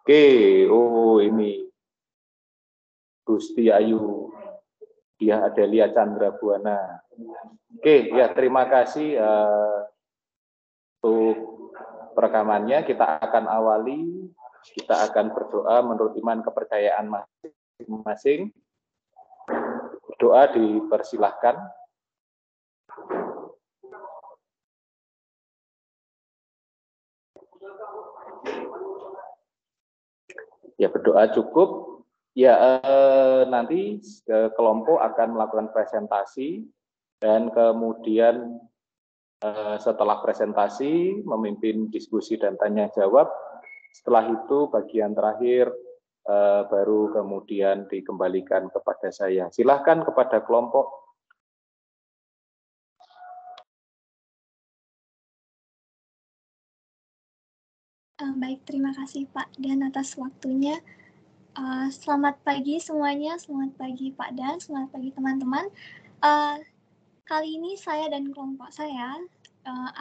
Oke, oh ini Gusti Ayu, dia Adelia Chandra Buana. Oke, ya terima kasih untuk perekamannya. Kita akan awali, kita akan berdoa menurut iman kepercayaan masing-masing. Berdoa dipersilahkan. Ya berdoa cukup. Ya nanti kelompok akan melakukan presentasi dan kemudian setelah presentasi memimpin diskusi dan tanya jawab. Setelah itu bagian terakhir baru kemudian dikembalikan kepada saya. Silahkan kepada kelompok. Baik, terima kasih Pak Dan atas waktunya. Selamat pagi semuanya, selamat pagi Pak Dan, selamat pagi teman-teman. Kali ini saya dan kelompok saya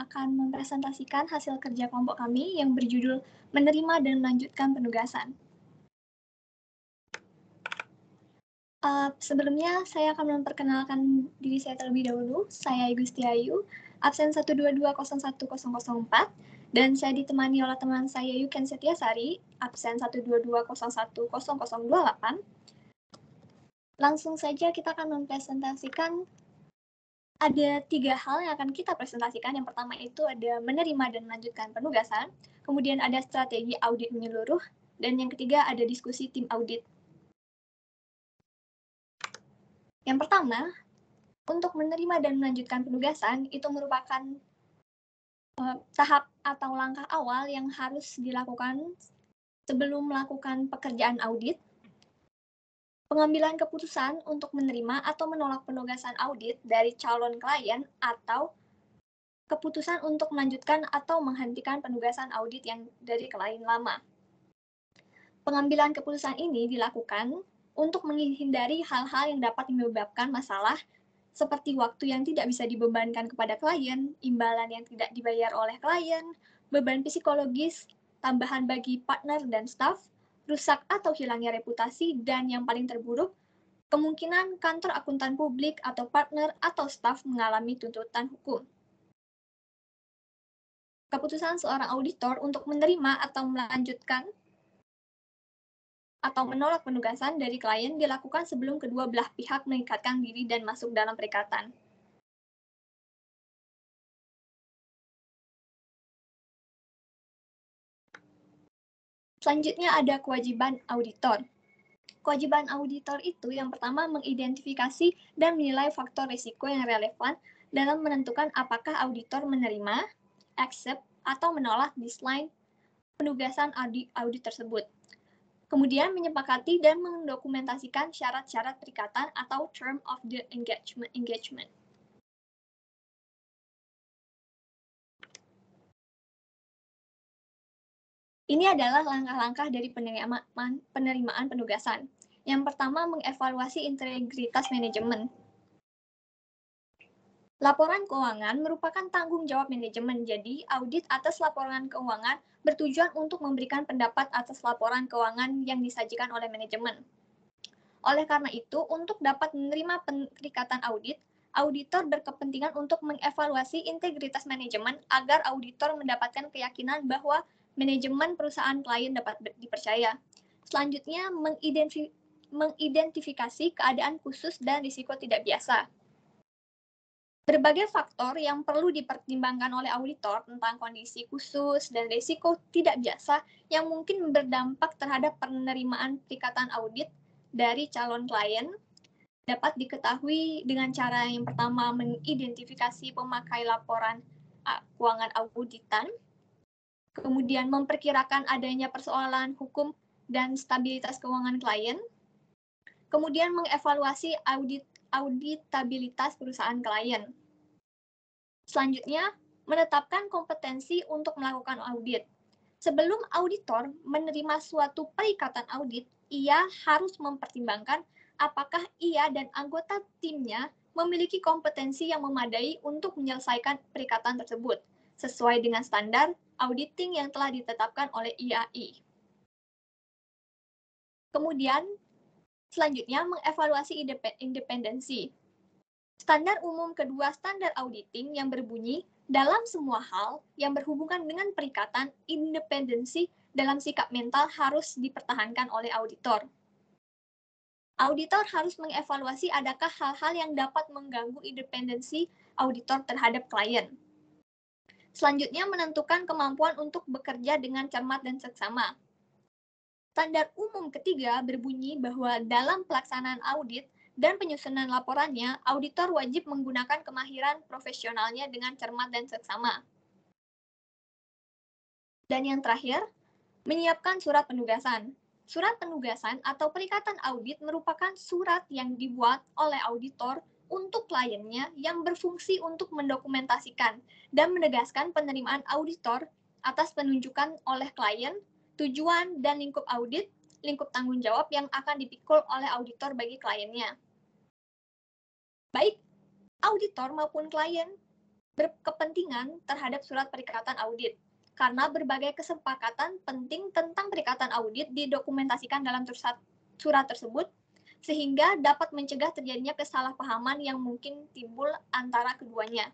akan mempresentasikan hasil kerja kelompok kami yang berjudul Menerima dan Melanjutkan Penugasan. Sebelumnya saya akan memperkenalkan diri saya terlebih dahulu. Saya Gusti Ayu, absen 1220104. Dan saya ditemani oleh teman saya Yuken Setiasari, absen 122010028. Langsung saja kita akan mempresentasikan, ada 3 hal yang akan kita presentasikan. Yang pertama itu ada menerima dan melanjutkan penugasan, kemudian ada strategi audit menyeluruh, dan yang ketiga ada diskusi tim audit. Yang pertama, untuk menerima dan melanjutkan penugasan itu merupakan tahap atau langkah awal yang harus dilakukan sebelum melakukan pekerjaan audit. Pengambilan keputusan untuk menerima atau menolak penugasan audit dari calon klien atau keputusan untuk melanjutkan atau menghentikan penugasan audit yang dari klien lama. Pengambilan keputusan ini dilakukan untuk menghindari hal-hal yang dapat menyebabkan masalah seperti waktu yang tidak bisa dibebankan kepada klien, imbalan yang tidak dibayar oleh klien, beban psikologis, tambahan bagi partner dan staf, rusak atau hilangnya reputasi, dan yang paling terburuk, kemungkinan kantor akuntan publik atau partner atau staf mengalami tuntutan hukum. Keputusan seorang auditor untuk menerima atau melanjutkan atau menolak penugasan dari klien dilakukan sebelum kedua belah pihak mengikatkan diri dan masuk dalam perikatan. Selanjutnya ada kewajiban auditor. Kewajiban auditor itu yang pertama mengidentifikasi dan menilai faktor risiko yang relevan dalam menentukan apakah auditor menerima, accept, atau menolak decline penugasan audit tersebut. Kemudian menyepakati dan mendokumentasikan syarat-syarat perikatan atau term of the engagement. Ini adalah langkah-langkah dari penerimaan penugasan. Yang pertama, mengevaluasi integritas manajemen. Laporan keuangan merupakan tanggung jawab manajemen, jadi audit atas laporan keuangan bertujuan untuk memberikan pendapat atas laporan keuangan yang disajikan oleh manajemen. Oleh karena itu, untuk dapat menerima perikatan audit, auditor berkepentingan untuk mengevaluasi integritas manajemen agar auditor mendapatkan keyakinan bahwa manajemen perusahaan klien dapat dipercaya. Selanjutnya, mengidentifikasi keadaan khusus dan risiko tidak biasa. Berbagai faktor yang perlu dipertimbangkan oleh auditor tentang kondisi khusus dan risiko tidak biasa yang mungkin berdampak terhadap penerimaan perikatan audit dari calon klien dapat diketahui dengan cara yang pertama mengidentifikasi pemakai laporan keuangan auditan, kemudian memperkirakan adanya persoalan hukum dan stabilitas keuangan klien, kemudian mengevaluasi auditabilitas perusahaan klien. Selanjutnya, menetapkan kompetensi untuk melakukan audit. Sebelum auditor menerima suatu perikatan audit, ia harus mempertimbangkan apakah ia dan anggota timnya memiliki kompetensi yang memadai untuk menyelesaikan perikatan tersebut, sesuai dengan standar auditing yang telah ditetapkan oleh IAI. Kemudian, selanjutnya mengevaluasi independensi. Standar umum kedua standar auditing yang berbunyi, dalam semua hal yang berhubungan dengan perikatan, independensi dalam sikap mental harus dipertahankan oleh auditor. Auditor harus mengevaluasi adakah hal-hal yang dapat mengganggu independensi auditor terhadap klien. Selanjutnya, menentukan kemampuan untuk bekerja dengan cermat dan seksama. Standar umum ketiga berbunyi bahwa dalam pelaksanaan audit dan penyusunan laporannya, auditor wajib menggunakan kemahiran profesionalnya dengan cermat dan seksama. Dan yang terakhir, menyiapkan surat penugasan. Surat penugasan atau perikatan audit merupakan surat yang dibuat oleh auditor untuk kliennya yang berfungsi untuk mendokumentasikan dan menegaskan penerimaan auditor atas penunjukan oleh klien, tujuan dan lingkup audit, lingkup tanggung jawab yang akan dipikul oleh auditor bagi kliennya. Baik auditor maupun klien berkepentingan terhadap surat perikatan audit, karena berbagai kesepakatan penting tentang perikatan audit didokumentasikan dalam surat tersebut, sehingga dapat mencegah terjadinya kesalahpahaman yang mungkin timbul antara keduanya.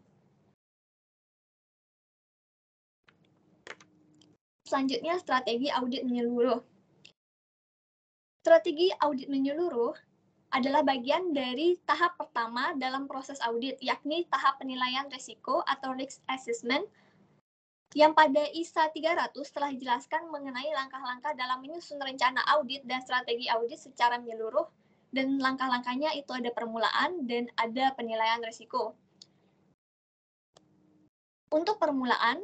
Selanjutnya, strategi audit menyeluruh. Strategi audit menyeluruh adalah bagian dari tahap pertama dalam proses audit, yakni tahap penilaian risiko atau risk assessment, yang pada ISA 300 telah dijelaskan mengenai langkah-langkah dalam menyusun rencana audit dan strategi audit secara menyeluruh, dan langkah-langkahnya itu ada permulaan dan ada penilaian risiko. Untuk permulaan,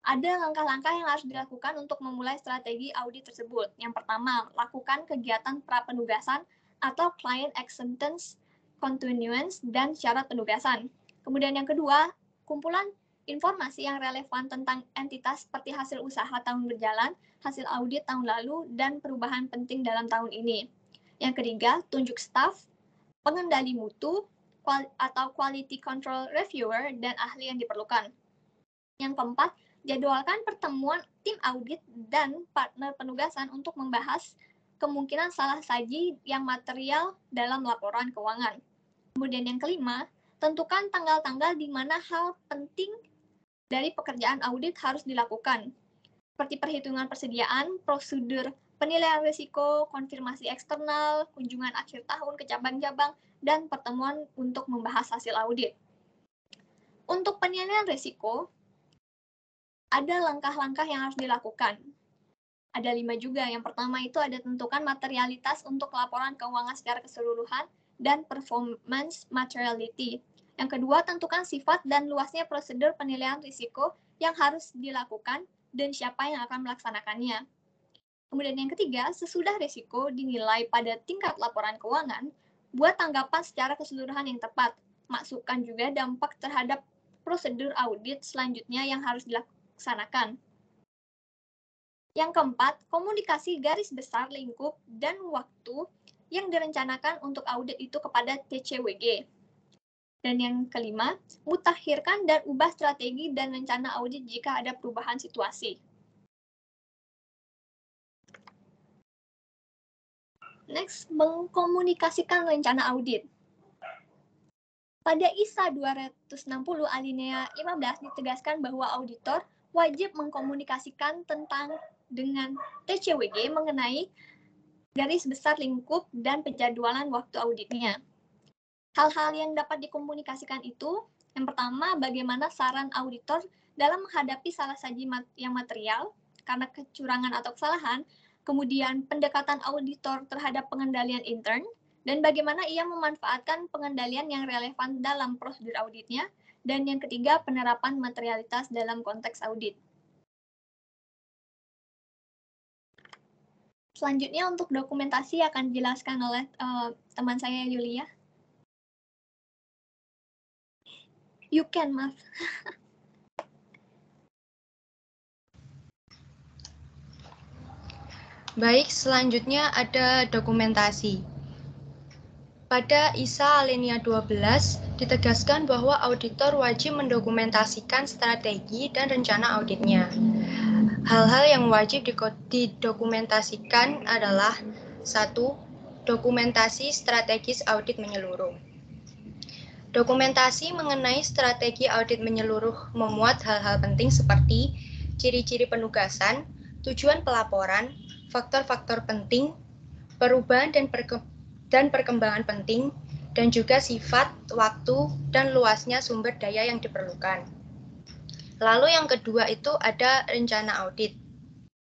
ada langkah-langkah yang harus dilakukan untuk memulai strategi audit tersebut. Yang pertama, lakukan kegiatan pra-penugasan atau client acceptance continuance dan syarat penugasan. Kemudian yang kedua, kumpulan informasi yang relevan tentang entitas seperti hasil usaha tahun berjalan, hasil audit tahun lalu, dan perubahan penting dalam tahun ini. Yang ketiga, tunjuk staf, pengendali mutu, atau quality control reviewer, dan ahli yang diperlukan. Yang keempat, jadwalkan pertemuan tim audit dan partner penugasan untuk membahas kemungkinan salah saji yang material dalam laporan keuangan. Kemudian yang kelima, tentukan tanggal-tanggal di mana hal penting dari pekerjaan audit harus dilakukan, seperti perhitungan persediaan, prosedur penilaian risiko, konfirmasi eksternal, kunjungan akhir tahun ke cabang-cabang, dan pertemuan untuk membahas hasil audit. Untuk penilaian risiko, ada langkah-langkah yang harus dilakukan. Ada 5 juga. Yang pertama itu ada tentukan materialitas untuk laporan keuangan secara keseluruhan dan performance materiality. Yang kedua, tentukan sifat dan luasnya prosedur penilaian risiko yang harus dilakukan dan siapa yang akan melaksanakannya. Kemudian yang ketiga, sesudah risiko dinilai pada tingkat laporan keuangan, buat tanggapan secara keseluruhan yang tepat. Masukkan juga dampak terhadap prosedur audit selanjutnya yang harus dilaksanakan. Yang keempat, komunikasi garis besar lingkup dan waktu yang direncanakan untuk audit itu kepada TCWG. Dan yang kelima, mutakhirkan dan ubah strategi dan rencana audit jika ada perubahan situasi. Next, mengkomunikasikan rencana audit. Pada ISA 260 alinea 15 ditegaskan bahwa auditor wajib mengkomunikasikan dengan TCWG mengenai garis besar lingkup dan penjadwalan waktu auditnya. Hal-hal yang dapat dikomunikasikan itu, yang pertama, bagaimana saran auditor dalam menghadapi salah saji yang material karena kecurangan atau kesalahan, kemudian pendekatan auditor terhadap pengendalian intern, dan bagaimana ia memanfaatkan pengendalian yang relevan dalam prosedur auditnya, dan yang ketiga, penerapan materialitas dalam konteks audit. Selanjutnya untuk dokumentasi akan dijelaskan oleh teman saya Yulia. You can, maaf. Baik, selanjutnya ada dokumentasi. pada ISA alinea 12 ditegaskan bahwa auditor wajib mendokumentasikan strategi dan rencana auditnya. Hal-hal yang wajib didokumentasikan adalah 1. Dokumentasi strategis audit menyeluruh. Dokumentasi mengenai strategi audit menyeluruh memuat hal-hal penting seperti ciri-ciri penugasan, tujuan pelaporan, faktor-faktor penting, perubahan dan perkembangan penting, dan juga sifat, waktu, dan luasnya sumber daya yang diperlukan. Lalu yang kedua itu ada rencana audit.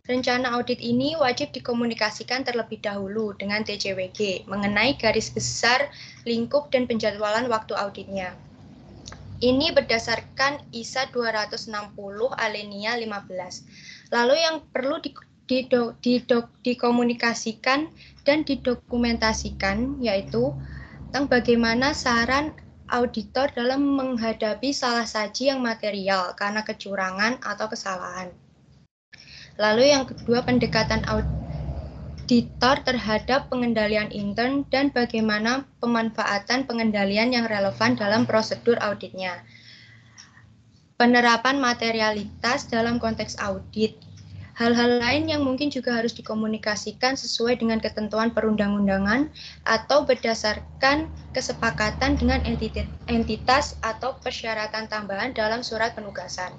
Rencana audit ini wajib dikomunikasikan terlebih dahulu dengan TCWG mengenai garis besar, lingkup, dan penjadwalan waktu auditnya. Ini berdasarkan ISA 260 alinea 15. Lalu yang perlu dikomunikasikan dan didokumentasikan yaitu tentang bagaimana saran auditor dalam menghadapi salah saji yang material karena kecurangan atau kesalahan. Lalu yang kedua, pendekatan auditor terhadap pengendalian intern dan bagaimana pemanfaatan pengendalian yang relevan dalam prosedur auditnya. Penerapan materialitas dalam konteks audit. Hal-hal lain yang mungkin juga harus dikomunikasikan sesuai dengan ketentuan perundang-undangan atau berdasarkan kesepakatan dengan entitas atau persyaratan tambahan dalam surat penugasan.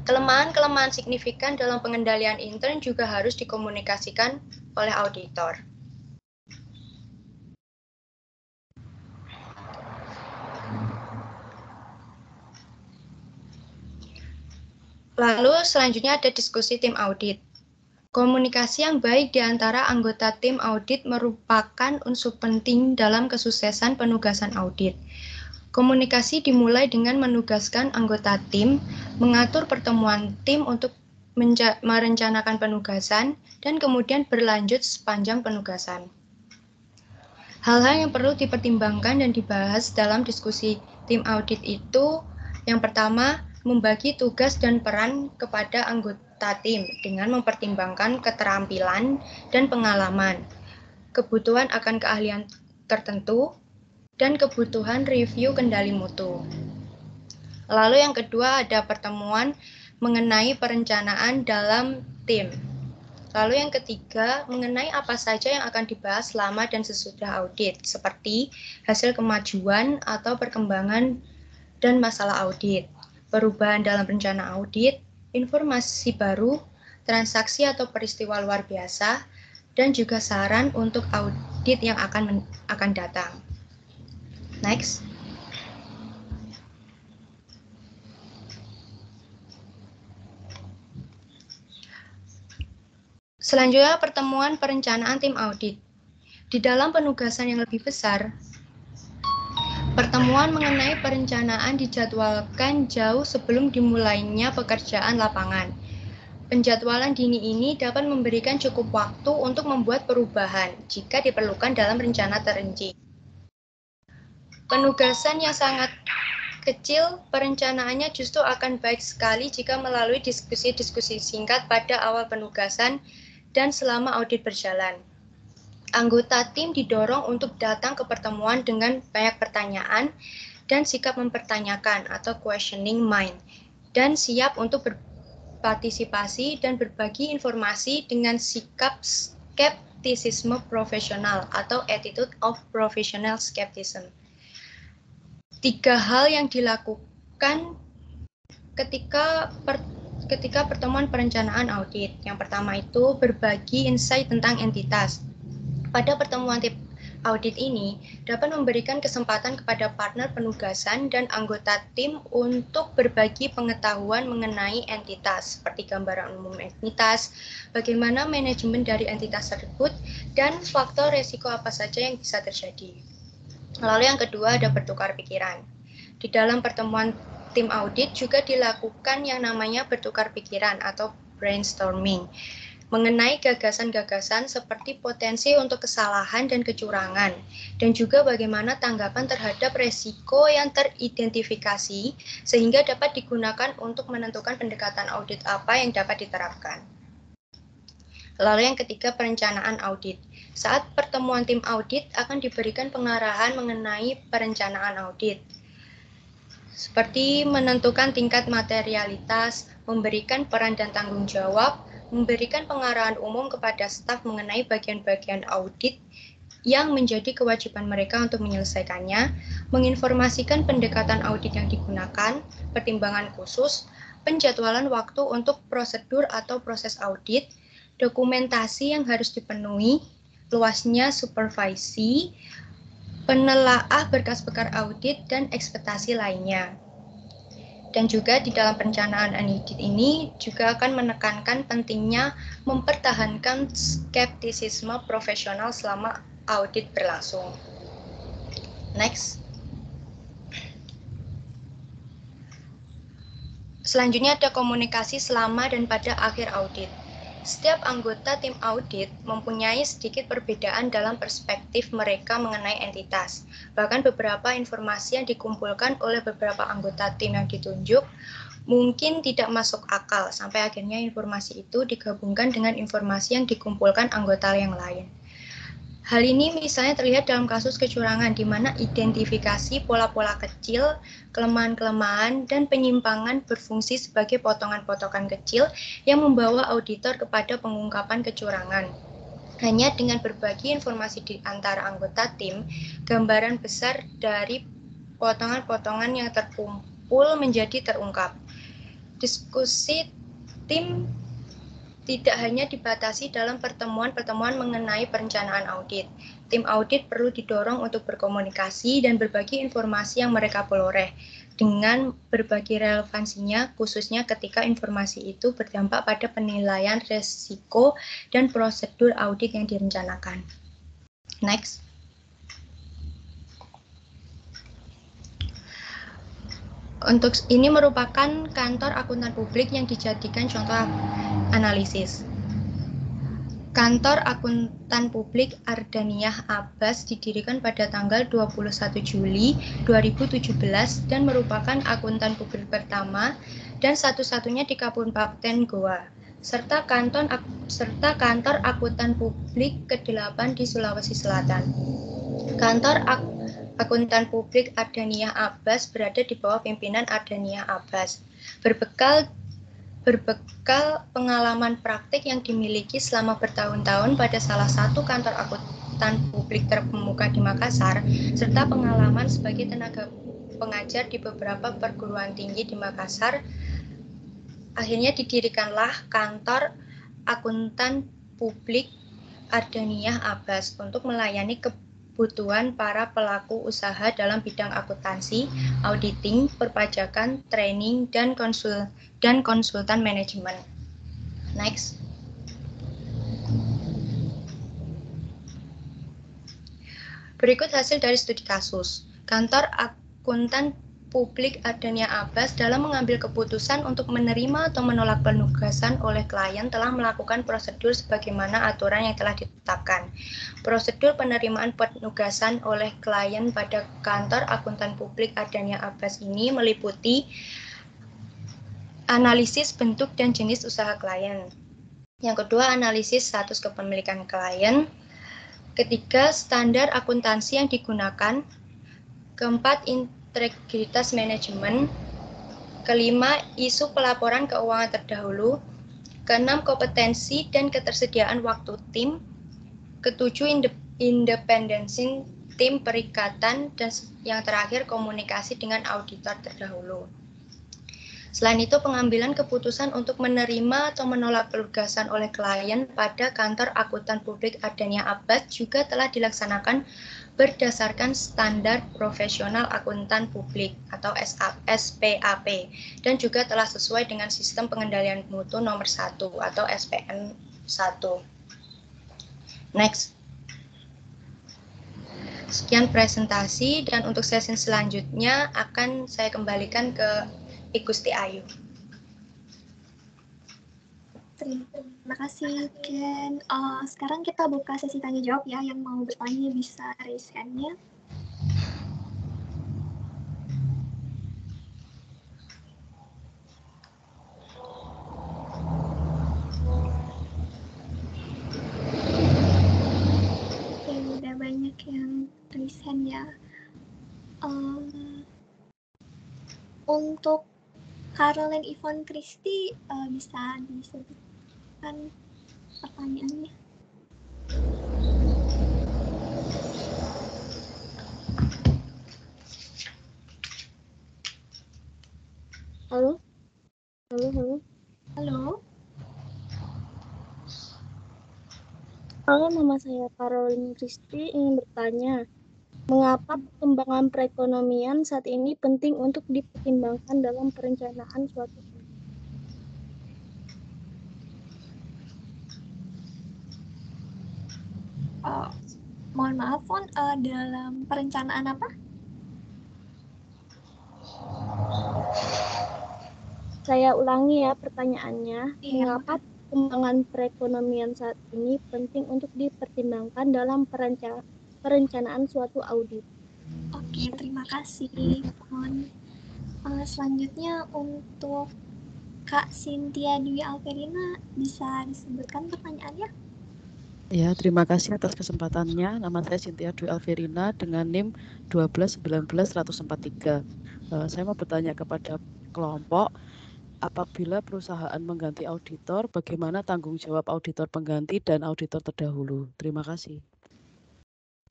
Kelemahan-kelemahan signifikan dalam pengendalian intern juga harus dikomunikasikan oleh auditor. Lalu selanjutnya ada diskusi tim audit. Komunikasi yang baik di antara anggota tim audit merupakan unsur penting dalam kesuksesan penugasan audit. Komunikasi dimulai dengan menugaskan anggota tim, mengatur pertemuan tim untuk merencanakan penugasan, dan kemudian berlanjut sepanjang penugasan. Hal-hal yang perlu dipertimbangkan dan dibahas dalam diskusi tim audit itu, yang pertama, membagi tugas dan peran kepada anggota tim dengan mempertimbangkan keterampilan dan pengalaman, kebutuhan akan keahlian tertentu, dan kebutuhan review kendali mutu. Lalu yang kedua ada pertemuan mengenai perencanaan dalam tim. Lalu yang ketiga mengenai apa saja yang akan dibahas selama dan sesudah audit, seperti hasil kemajuan atau perkembangan dan masalah audit, perubahan dalam rencana audit, informasi baru, transaksi atau peristiwa luar biasa, dan juga saran untuk audit yang akan datang. Next. Selanjutnya, pertemuan perencanaan tim audit. Di dalam penugasan yang lebih besar, pertemuan mengenai perencanaan dijadwalkan jauh sebelum dimulainya pekerjaan lapangan. Penjadwalan dini ini dapat memberikan cukup waktu untuk membuat perubahan jika diperlukan dalam rencana terinci. Penugasan yang sangat kecil, perencanaannya justru akan baik sekali jika melalui diskusi-diskusi singkat pada awal penugasan dan selama audit berjalan. Anggota tim didorong untuk datang ke pertemuan dengan banyak pertanyaan dan sikap mempertanyakan atau questioning mind, dan siap untuk berpartisipasi dan berbagi informasi dengan sikap skeptisisme profesional atau attitude of professional skepticism. 3 hal yang dilakukan ketika pertemuan perencanaan audit. Yang pertama itu berbagi insight tentang entitas. Pada pertemuan tim audit ini dapat memberikan kesempatan kepada partner penugasan dan anggota tim untuk berbagi pengetahuan mengenai entitas, seperti gambaran umum entitas, bagaimana manajemen dari entitas tersebut, dan faktor resiko apa saja yang bisa terjadi. Lalu yang kedua ada bertukar pikiran. Di dalam pertemuan tim audit juga dilakukan yang namanya bertukar pikiran atau brainstorming mengenai gagasan-gagasan seperti potensi untuk kesalahan dan kecurangan, dan juga bagaimana tanggapan terhadap resiko yang teridentifikasi sehingga dapat digunakan untuk menentukan pendekatan audit apa yang dapat diterapkan. Lalu yang ketiga, perencanaan audit. Saat pertemuan tim audit akan diberikan pengarahan mengenai perencanaan audit, seperti menentukan tingkat materialitas, memberikan peran dan tanggung jawab, memberikan pengarahan umum kepada staf mengenai bagian-bagian audit yang menjadi kewajiban mereka untuk menyelesaikannya, menginformasikan pendekatan audit yang digunakan, pertimbangan khusus, penjadwalan waktu untuk prosedur atau proses audit, dokumentasi yang harus dipenuhi, luasnya supervisi, penelaah berkas-berkas audit, dan ekspektasi lainnya. Dan juga di dalam perencanaan audit ini juga akan menekankan pentingnya mempertahankan skeptisisme profesional selama audit berlangsung. Next. Selanjutnya ada komunikasi selama dan pada akhir audit. Setiap anggota tim audit mempunyai sedikit perbedaan dalam perspektif mereka mengenai entitas. Bahkan beberapa informasi yang dikumpulkan oleh beberapa anggota tim yang ditunjuk mungkin tidak masuk akal, sampai akhirnya informasi itu digabungkan dengan informasi yang dikumpulkan anggota yang lain. Hal ini misalnya terlihat dalam kasus kecurangan, di mana identifikasi pola-pola kecil, kelemahan-kelemahan, dan penyimpangan berfungsi sebagai potongan-potongan kecil yang membawa auditor kepada pengungkapan kecurangan. Hanya dengan berbagi informasi di antara anggota tim, gambaran besar dari potongan-potongan yang terkumpul menjadi terungkap. Diskusi tim tidak hanya dibatasi dalam pertemuan-pertemuan mengenai perencanaan audit. Tim audit perlu didorong untuk berkomunikasi dan berbagi informasi yang mereka peroleh dengan berbagi relevansinya, khususnya ketika informasi itu berdampak pada penilaian risiko dan prosedur audit yang direncanakan. Next. Untuk ini merupakan kantor akuntan publik yang dijadikan contoh analisis. Kantor Akuntan Publik Ardaniyah Abbas didirikan pada tanggal 21 Juli 2017 dan merupakan akuntan publik pertama dan satu-satunya di Kabupaten Goa, serta kantor akuntan publik ke-8 di Sulawesi Selatan. Kantor Akuntan Publik Ardaniyah Abbas berada di bawah pimpinan Ardaniyah Abbas. Berbekal pengalaman praktik yang dimiliki selama bertahun-tahun pada salah satu kantor akuntan publik terkemuka di Makassar, serta pengalaman sebagai tenaga pengajar di beberapa perguruan tinggi di Makassar, akhirnya didirikanlah kantor akuntan publik Ardaniyah Abbas untuk melayani kebutuhan para pelaku usaha dalam bidang akuntansi, auditing, perpajakan, training, dan konsultan manajemen. Next. Berikut hasil dari studi kasus. Kantor Akuntan Publik Ardaniyah Abbas dalam mengambil keputusan untuk menerima atau menolak penugasan oleh klien telah melakukan prosedur sebagaimana aturan yang telah ditetapkan. Prosedur penerimaan penugasan oleh klien pada Kantor Akuntan Publik Ardaniyah Abbas ini meliputi analisis bentuk dan jenis usaha klien. Yang kedua, analisis status kepemilikan klien. Ketiga, standar akuntansi yang digunakan. Keempat, integritas manajemen. Kelima, isu pelaporan keuangan terdahulu. Keenam, kompetensi dan ketersediaan waktu tim. Ketujuh, independensi tim perikatan. Dan yang terakhir, komunikasi dengan auditor terdahulu. Selain itu, pengambilan keputusan untuk menerima atau menolak penugasan oleh klien pada Kantor Akuntan Publik Ardaniyah Abbas juga telah dilaksanakan berdasarkan standar profesional akuntan publik atau SPAP dan juga telah sesuai dengan sistem pengendalian mutu nomor 1 atau SPM 1. Next. Sekian presentasi dan untuk sesi selanjutnya akan saya kembalikan ke Gusti Ayu. Terima kasih, Ken. Sekarang kita buka sesi tanya jawab ya. Yang mau bertanya bisa raise hand-nya. Untuk Caroline Yvonne Christie bisa disebutkan pertanyaannya. Halo? Halo? Halo? Halo, nama saya Caroline Christie, ingin bertanya, mengapa perkembangan perekonomian saat ini penting untuk dipertimbangkan dalam perencanaan suatu Mohon maaf, Fon, dalam perencanaan apa? Saya ulangi ya pertanyaannya, Iya, mengapa perkembangan perekonomian saat ini penting untuk dipertimbangkan dalam perencanaan suatu audit? Oke, terima kasih, Fon. Selanjutnya untuk Kak Cynthia Dwi Alverina, bisa disebutkan pertanyaannya? Ya, terima kasih atas kesempatannya. Nama saya Cynthia Dwi Alverina dengan NIM 1219143. Saya mau bertanya kepada kelompok, apabila perusahaan mengganti auditor, bagaimana tanggung jawab auditor pengganti dan auditor terdahulu? Terima kasih.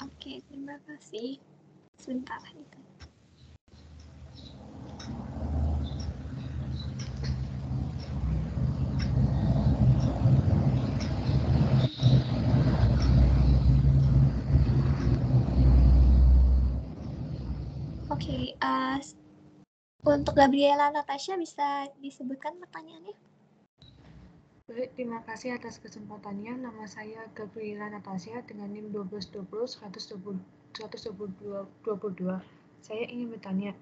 Oke, terima kasih. Sebentar itu. Oke, untuk Gabriela Natasha bisa disebutkan pertanyaannya? Baik, terima kasih atas kesempatannya. Nama saya Gabriela Natasha dengan NIM 1220-122. Saya ingin bertanya,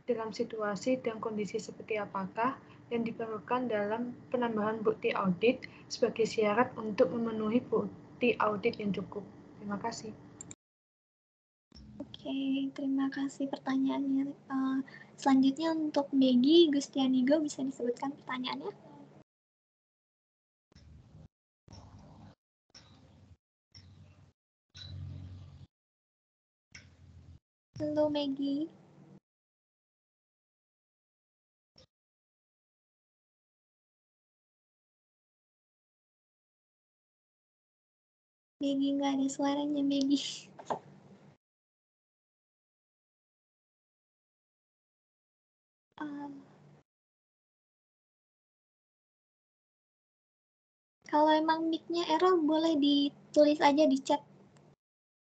dalam situasi dan kondisi seperti apakah yang diperlukan dalam penambahan bukti audit sebagai syarat untuk memenuhi bukti audit yang cukup? Terima kasih. Oke, terima kasih pertanyaannya. Selanjutnya untuk Maggie Gustianigo, bisa disebutkan pertanyaannya? Halo Maggie. Maggie, nggak ada suaranya Maggie. Kalau emang mic-nya error, boleh ditulis aja di chat.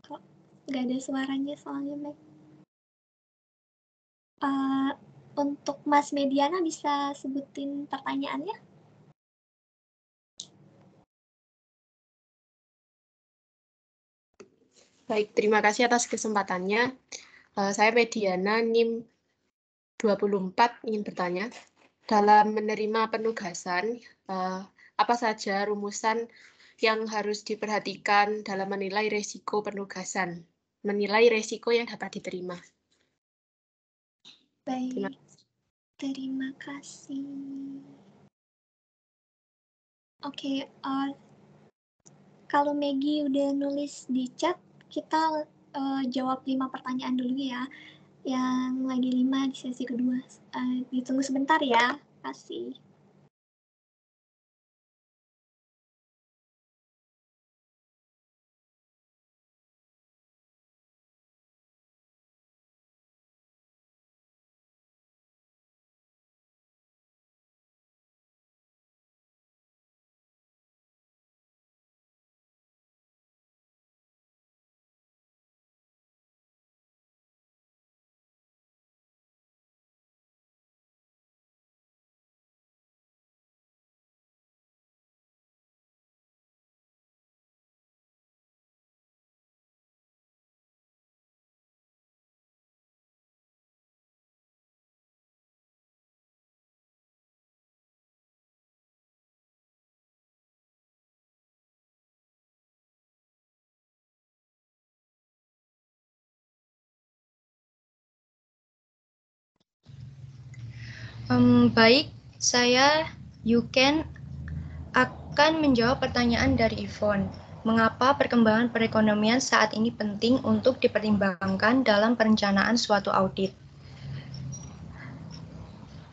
Kok nggak ada suaranya soalnya, Meg. Untuk Mas Mediana bisa sebutin pertanyaannya? Baik, terima kasih atas kesempatannya. Saya Mediana, NIM 24, ingin bertanya, dalam menerima penugasan, apa saja rumusan yang harus diperhatikan dalam menilai risiko penugasan, menilai risiko yang dapat diterima? Baik, terima kasih. Oke, kalau Maggie udah nulis di chat, kita jawab 5 pertanyaan dulu ya. Yang lagi 5 di sesi kedua. Ditunggu sebentar ya, kasih. Baik, saya Yuken akan menjawab pertanyaan dari Yvonne. Mengapa perkembangan perekonomian saat ini penting untuk dipertimbangkan dalam perencanaan suatu audit?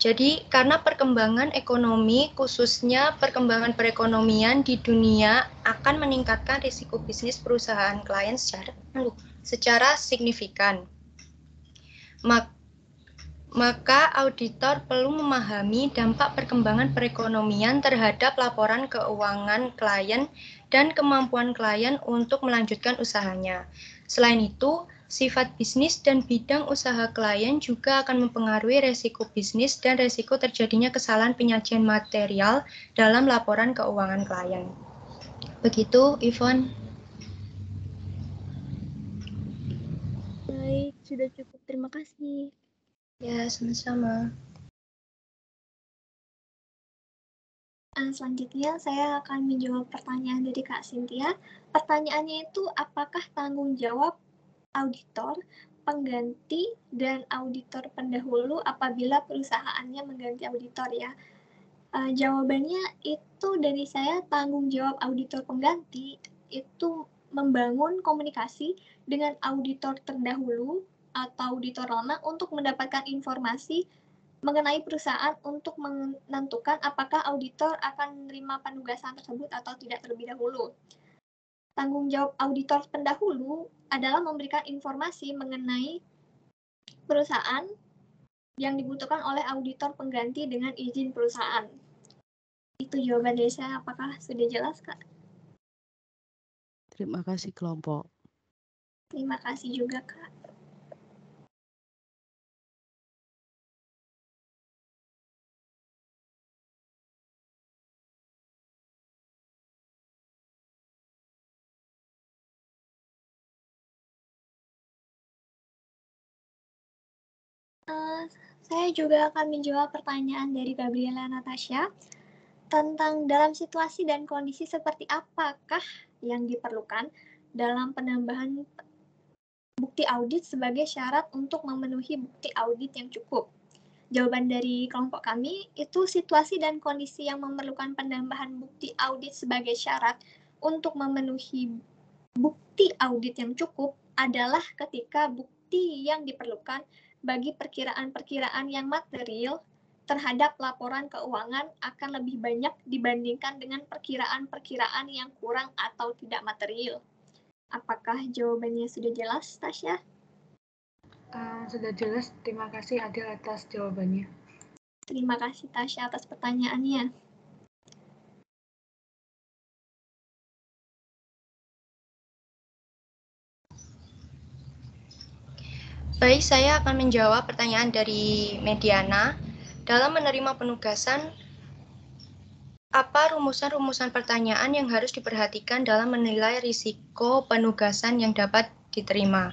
Jadi karena perkembangan ekonomi, khususnya perkembangan perekonomian di dunia akan meningkatkan risiko bisnis perusahaan klien secara signifikan. Maka auditor perlu memahami dampak perkembangan perekonomian terhadap laporan keuangan klien dan kemampuan klien untuk melanjutkan usahanya. Selain itu, sifat bisnis dan bidang usaha klien juga akan mempengaruhi resiko bisnis dan resiko terjadinya kesalahan penyajian material dalam laporan keuangan klien. Begitu, Yvonne. Baik, sudah cukup. Terima kasih. Ya, sama-sama. Selanjutnya, saya akan menjawab pertanyaan dari Kak Cynthia. Pertanyaannya itu, apakah tanggung jawab auditor, pengganti, dan auditor pendahulu apabila perusahaannya mengganti auditor ya? Jawabannya itu dari saya, tanggung jawab auditor pengganti itu membangun komunikasi dengan auditor terdahulu atau auditor lama untuk mendapatkan informasi mengenai perusahaan untuk menentukan apakah auditor akan menerima penugasan tersebut atau tidak terlebih dahulu. Tanggung jawab auditor pendahulu adalah memberikan informasi mengenai perusahaan yang dibutuhkan oleh auditor pengganti dengan izin perusahaan. Itu jawaban dari saya. Apakah sudah jelas, Kak? Terima kasih kelompok. Terima kasih juga, Kak. Saya juga akan menjawab pertanyaan dari Gabriela Natasha tentang dalam situasi dan kondisi seperti apakah yang diperlukan dalam penambahan bukti audit sebagai syarat untuk memenuhi bukti audit yang cukup. Jawaban dari kelompok kami itu situasi dan kondisi yang memerlukan penambahan bukti audit sebagai syarat untuk memenuhi bukti audit yang cukup adalah ketika bukti yang diperlukan bagi perkiraan-perkiraan yang material terhadap laporan keuangan akan lebih banyak dibandingkan dengan perkiraan-perkiraan yang kurang atau tidak material. Apakah jawabannya sudah jelas, Tasya? Sudah jelas, terima kasih Adil atas jawabannya. Terima kasih Tasya atas pertanyaannya. Baik, saya akan menjawab pertanyaan dari Mediana. Dalam menerima penugasan, apa rumusan-rumusan pertanyaan yang harus diperhatikan dalam menilai risiko penugasan yang dapat diterima?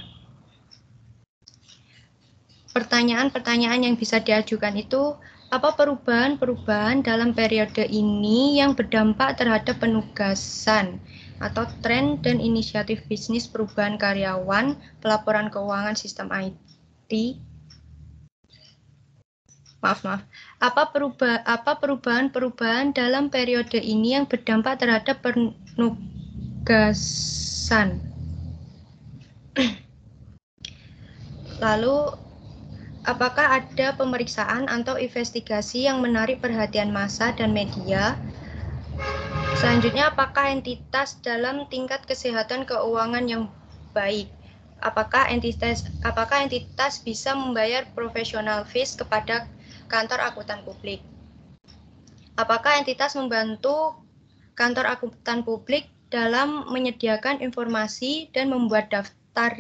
Pertanyaan-pertanyaan yang bisa diajukan itu, apa perubahan-perubahan dalam periode ini yang berdampak terhadap penugasan atau tren dan inisiatif bisnis perubahan karyawan, pelaporan keuangan sistem IT. Apa perubahan-perubahan dalam periode ini yang berdampak terhadap penugasan? Lalu, apakah ada pemeriksaan atau investigasi yang menarik perhatian massa dan media? Selanjutnya, apakah entitas dalam tingkat kesehatan keuangan yang baik? Apakah entitas bisa membayar professional fees kepada kantor akuntan publik? Apakah entitas membantu kantor akuntan publik dalam menyediakan informasi dan membuat daftar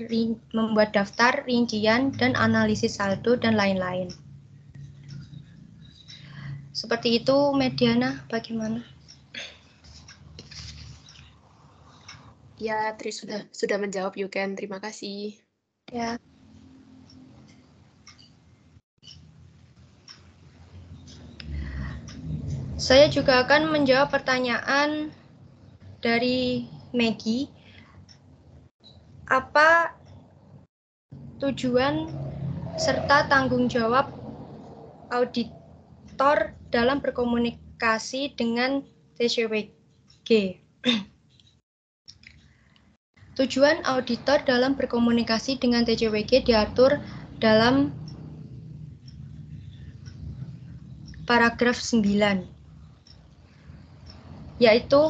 rincian dan analisis saldo dan lain-lain? Seperti itu, Mediana, bagaimana? Ya, Tri sudah menjawab, Yuken. Terima kasih. Ya. Saya juga akan menjawab pertanyaan dari Maggie. Apa tujuan serta tanggung jawab auditor dalam berkomunikasi dengan TCWG? Tujuan auditor dalam berkomunikasi dengan TCWG diatur dalam paragraf 9, yaitu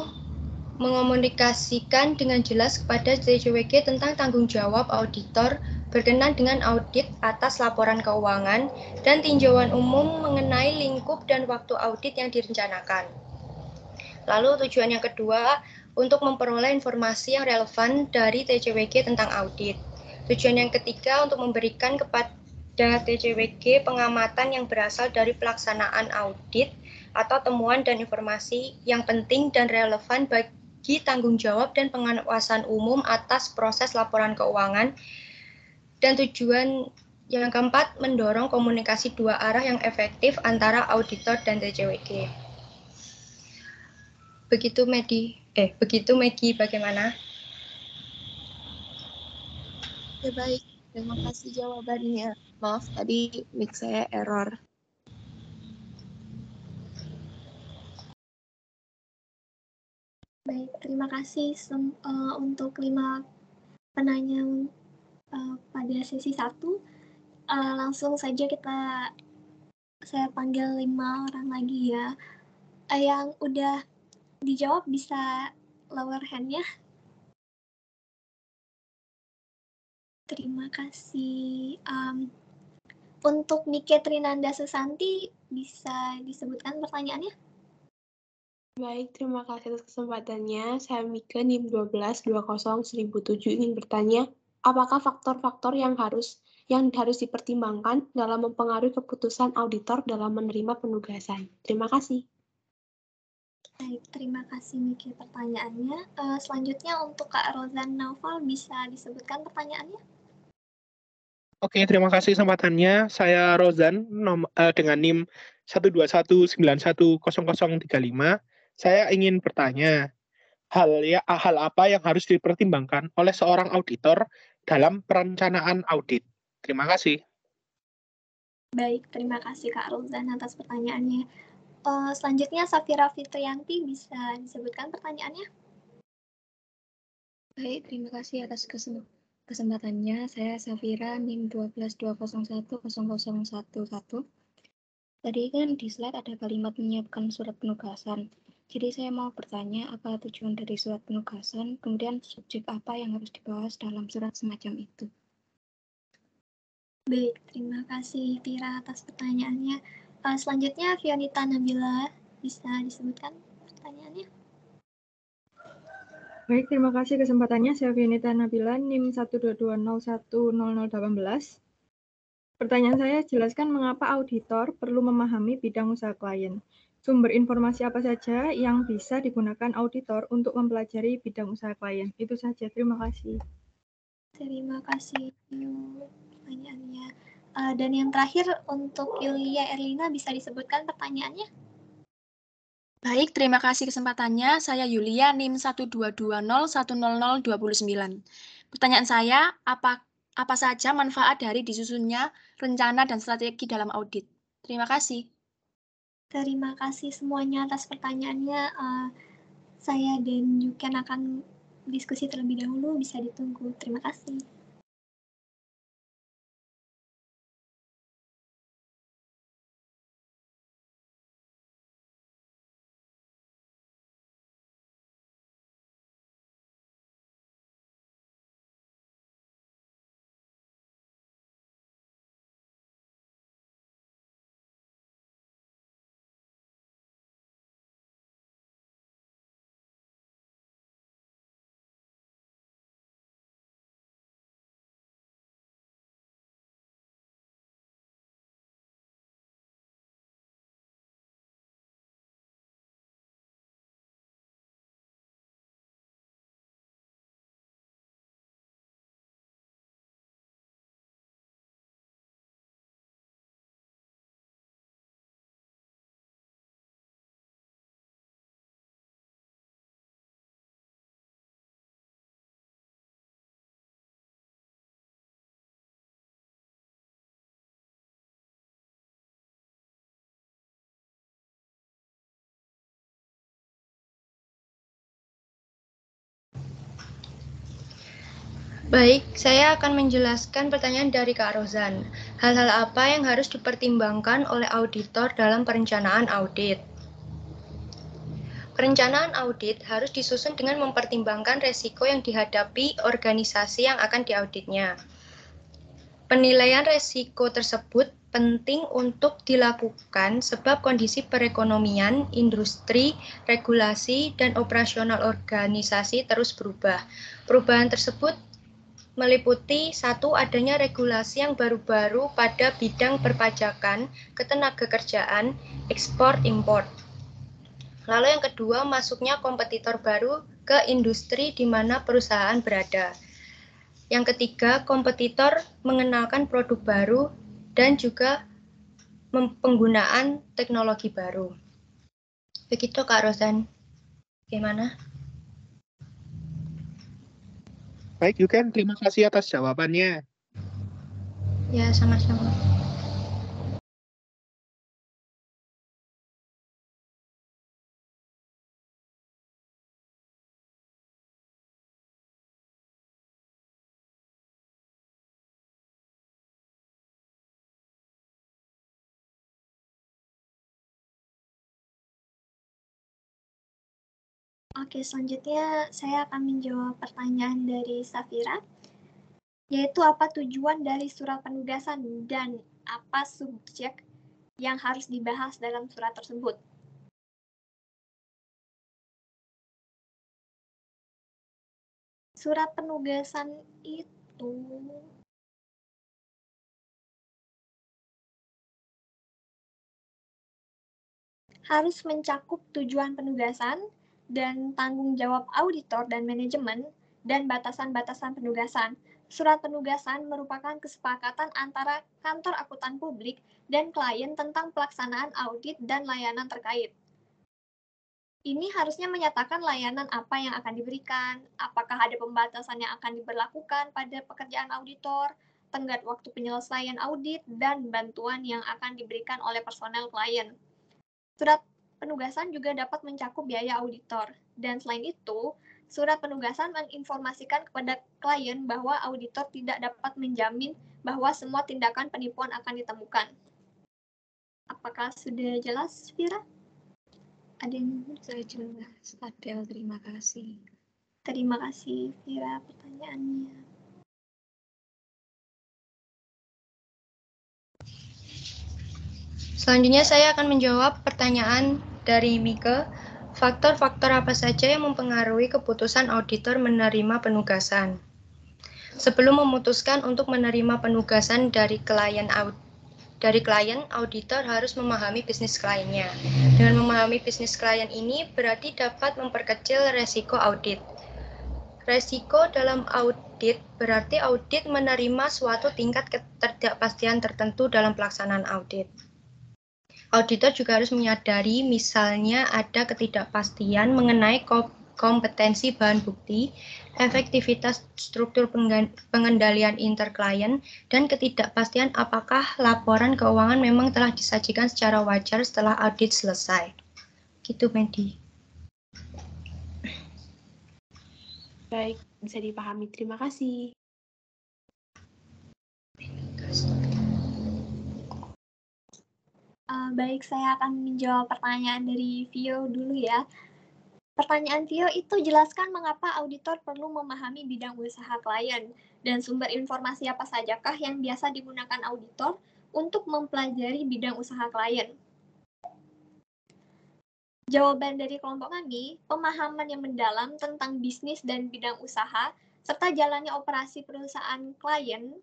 mengomunikasikan dengan jelas kepada TCWG tentang tanggung jawab auditor berkenan dengan audit atas laporan keuangan dan tinjauan umum mengenai lingkup dan waktu audit yang direncanakan. Lalu tujuan yang kedua, untuk memperoleh informasi yang relevan dari TCWG tentang audit. Tujuan yang ketiga, untuk memberikan kepada TCWG pengamatan yang berasal dari pelaksanaan audit atau temuan dan informasi yang penting dan relevan bagi tanggung jawab dan pengawasan umum atas proses laporan keuangan. Dan tujuan yang keempat, mendorong komunikasi dua arah yang efektif antara auditor dan TCWG. Begitu Maggie, bagaimana? Ya baik, terima kasih jawabannya. Maaf tadi mic saya error. Baik, terima kasih untuk 5 penanya pada sesi 1. Langsung saja saya panggil 5 orang lagi ya. Yang udah dijawab bisa lower hand-nya. Terima kasih. Untuk Nike Trinanda Susanti, bisa disebutkan pertanyaannya? Baik, terima kasih atas kesempatannya. Saya Mika NIM 12201007 ingin bertanya, apakah faktor-faktor yang harus dipertimbangkan dalam mempengaruhi keputusan auditor dalam menerima penugasan? Terima kasih. Baik, terima kasih Miki pertanyaannya. Selanjutnya untuk Kak Rozan Naufal, bisa disebutkan pertanyaannya? Oke, terima kasih kesempatannya. Saya Rozan dengan NIM 121910035. Saya ingin bertanya, hal apa yang harus dipertimbangkan oleh seorang auditor dalam perencanaan audit? Terima kasih. Baik, terima kasih Kak Rozan atas pertanyaannya. Selanjutnya Safira Fitriyanti, bisa disebutkan pertanyaannya? Baik, terima kasih atas kesempatannya. Saya Safira, NIM 122010011. Tadi kan di slide ada kalimat menyiapkan surat penugasan. Jadi saya mau bertanya apa tujuan dari surat penugasan, kemudian subjek apa yang harus dibahas dalam surat semacam itu. Baik, terima kasih Tira atas pertanyaannya. Selanjutnya Fionita Nabila, bisa disebutkan pertanyaannya? Baik, terima kasih kesempatannya. Saya Fionita Nabila, NIM 122010018. Pertanyaan saya, jelaskan mengapa auditor perlu memahami bidang usaha klien. Sumber informasi apa saja yang bisa digunakan auditor untuk mempelajari bidang usaha klien? Itu saja, terima kasih. Terima kasih pertanyaannya. Dan yang terakhir untuk Yulia Erlina, bisa disebutkan pertanyaannya? Baik, terima kasih kesempatannya. Saya Yulia, NIM 122010029. Pertanyaan saya, apa saja manfaat dari disusunnya rencana dan strategi dalam audit? Terima kasih. Terima kasih semuanya atas pertanyaannya. Saya dan Yuken akan diskusi terlebih dahulu, bisa ditunggu. Terima kasih. Baik, saya akan menjelaskan pertanyaan dari Kak Rozan. Hal-hal apa yang harus dipertimbangkan oleh auditor dalam perencanaan audit? Perencanaan audit harus disusun dengan mempertimbangkan resiko yang dihadapi organisasi yang akan diauditnya. Penilaian resiko tersebut penting untuk dilakukan sebab kondisi perekonomian, industri, regulasi, dan operasional organisasi terus berubah. Perubahan tersebut meliputi satu, adanya regulasi yang baru-baru pada bidang perpajakan, ketenagakerjaan, ekspor-impor. Lalu yang kedua, masuknya kompetitor baru ke industri di mana perusahaan berada. Yang ketiga, kompetitor mengenalkan produk baru dan juga penggunaan teknologi baru. Begitu Kak Rozan. Gimana? Baik, Yuken, terima kasih atas jawabannya. Ya, sama-sama. Oke, selanjutnya saya akan menjawab pertanyaan dari Safira, yaitu apa tujuan dari surat penugasan dan apa subjek yang harus dibahas dalam surat tersebut. Surat penugasan itu harus mencakup tujuan penugasan dan tanggung jawab auditor dan manajemen dan batasan-batasan penugasan. Surat penugasan merupakan kesepakatan antara kantor akuntan publik dan klien tentang pelaksanaan audit dan layanan terkait. Ini harusnya menyatakan layanan apa yang akan diberikan, apakah ada pembatasan yang akan diberlakukan pada pekerjaan auditor, tenggat waktu penyelesaian audit, dan bantuan yang akan diberikan oleh personel klien. Surat penugasan juga dapat mencakup biaya auditor, dan selain itu, surat penugasan menginformasikan kepada klien bahwa auditor tidak dapat menjamin bahwa semua tindakan penipuan akan ditemukan. Apakah sudah jelas, Vira? Ada yang Saya jelas, Adel, terima kasih. Terima kasih, Vira, pertanyaannya. Selanjutnya saya akan menjawab pertanyaan dari Mika. Faktor-faktor apa saja yang mempengaruhi keputusan auditor menerima penugasan? Sebelum memutuskan untuk menerima penugasan dari klien, auditor harus memahami bisnis kliennya. Dengan memahami bisnis klien ini berarti dapat memperkecil resiko audit. Resiko dalam audit berarti audit menerima suatu tingkat ketidakpastian tertentu dalam pelaksanaan audit. Auditor juga harus menyadari misalnya ada ketidakpastian mengenai kompetensi bahan bukti, efektivitas struktur pengendalian interklien, dan ketidakpastian apakah laporan keuangan memang telah disajikan secara wajar setelah audit selesai. Gitu, Medi. Baik, bisa dipahami. Terima kasih. Baik, saya akan menjawab pertanyaan dari Vio dulu ya. Pertanyaan Vio itu jelaskan mengapa auditor perlu memahami bidang usaha klien dan sumber informasi apa sajakah yang biasa digunakan auditor untuk mempelajari bidang usaha klien. Jawaban dari kelompok kami, pemahaman yang mendalam tentang bisnis dan bidang usaha serta jalannya operasi perusahaan klien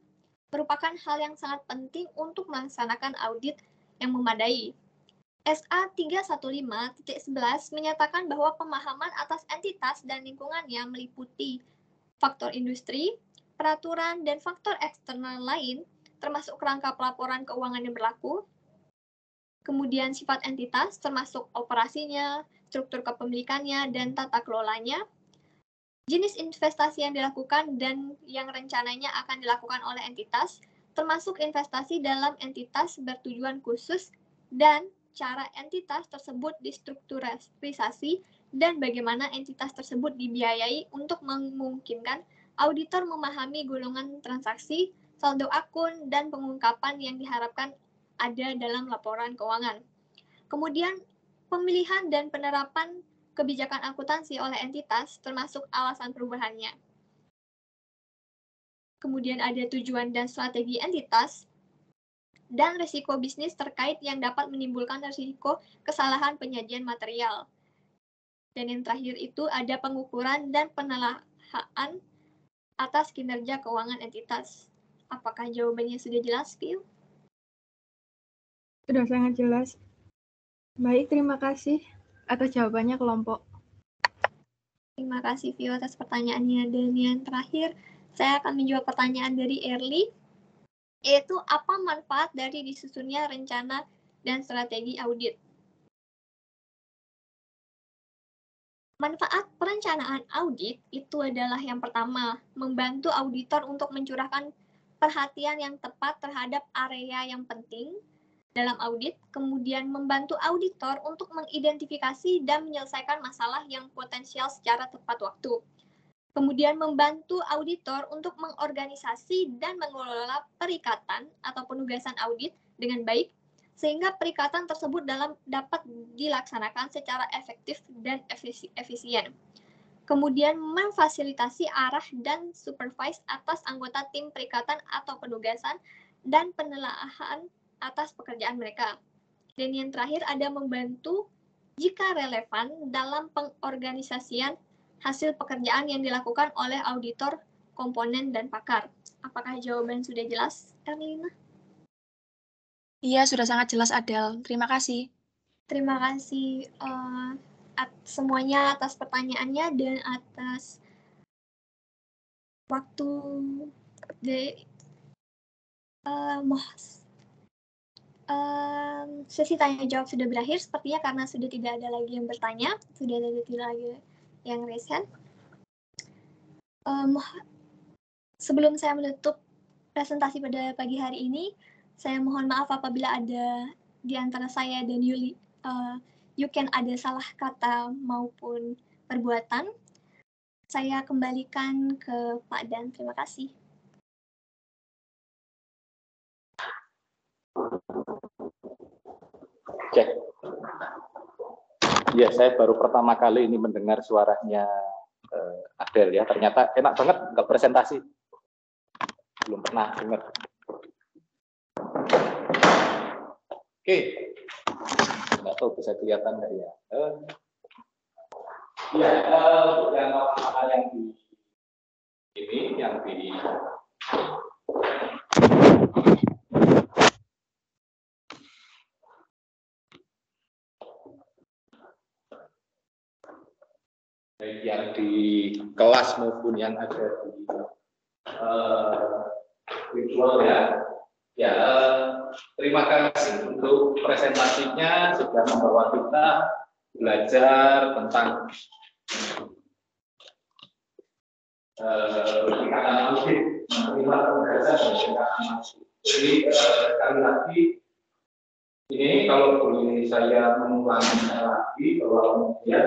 merupakan hal yang sangat penting untuk melaksanakan audit yang memadai. SA 315.11 menyatakan bahwa pemahaman atas entitas dan lingkungannya meliputi faktor industri, peraturan, dan faktor eksternal lain, termasuk kerangka pelaporan keuangan yang berlaku, kemudian sifat entitas, termasuk operasinya, struktur kepemilikannya, dan tata kelolanya, jenis investasi yang dilakukan dan yang rencananya akan dilakukan oleh entitas, termasuk investasi dalam entitas bertujuan khusus, dan cara entitas tersebut distrukturisasi dan bagaimana entitas tersebut dibiayai untuk memungkinkan auditor memahami golongan transaksi, saldo akun, dan pengungkapan yang diharapkan ada dalam laporan keuangan. Kemudian, pemilihan dan penerapan kebijakan akuntansi oleh entitas termasuk alasan perubahannya. Kemudian ada tujuan dan strategi entitas, dan risiko bisnis terkait yang dapat menimbulkan risiko kesalahan penyajian material. Dan yang terakhir itu ada pengukuran dan penelahan atas kinerja keuangan entitas. Apakah jawabannya sudah jelas, Pio? Sudah sangat jelas. Baik, terima kasih atas jawabannya kelompok. Terima kasih, Pio, atas pertanyaannya. Dan yang terakhir, saya akan menjawab pertanyaan dari Erli, yaitu apa manfaat dari disusunnya rencana dan strategi audit. Manfaat perencanaan audit itu adalah yang pertama, membantu auditor untuk mencurahkan perhatian yang tepat terhadap area yang penting dalam audit, kemudian membantu auditor untuk mengidentifikasi dan menyelesaikan masalah yang potensial secara tepat waktu. Kemudian membantu auditor untuk mengorganisasi dan mengelola perikatan atau penugasan audit dengan baik, sehingga perikatan tersebut dapat dilaksanakan secara efektif dan efisien. Kemudian memfasilitasi arah dan supervise atas anggota tim perikatan atau penugasan dan penelaahan atas pekerjaan mereka. Dan yang terakhir ada membantu jika relevan dalam pengorganisasian hasil pekerjaan yang dilakukan oleh auditor, komponen, dan pakar. Apakah jawaban sudah jelas, Erlina? Iya, sudah sangat jelas, Adel. Terima kasih. Terima kasih semuanya atas pertanyaannya dan atas waktu sesi tanya jawab sudah berakhir sepertinya karena sudah tidak ada lagi yang bertanya, sudah tidak lagi yang raise hand. Sebelum saya menutup presentasi pada pagi hari ini, saya mohon maaf apabila ada di antara saya dan Yuken ada salah kata maupun perbuatan. Saya kembalikan ke Pak Dan. Terima kasih. Cek. Ya, saya baru pertama kali ini mendengar suaranya Adel ya. Ternyata enak banget nggak presentasi. Belum pernah dengar. Oke. Nggak tahu bisa kelihatan nggak ya. Untuk yang hal yang di ini yang di baik yang di kelas maupun yang ada di virtual ya. Ya, terima kasih untuk presentasinya sudah membawa kita belajar tentang pendekatan audit, menerima penugasan dan pendekatan audit. Jadi sekali lagi ini kalau boleh saya mengulangi lagi bahwa kemudian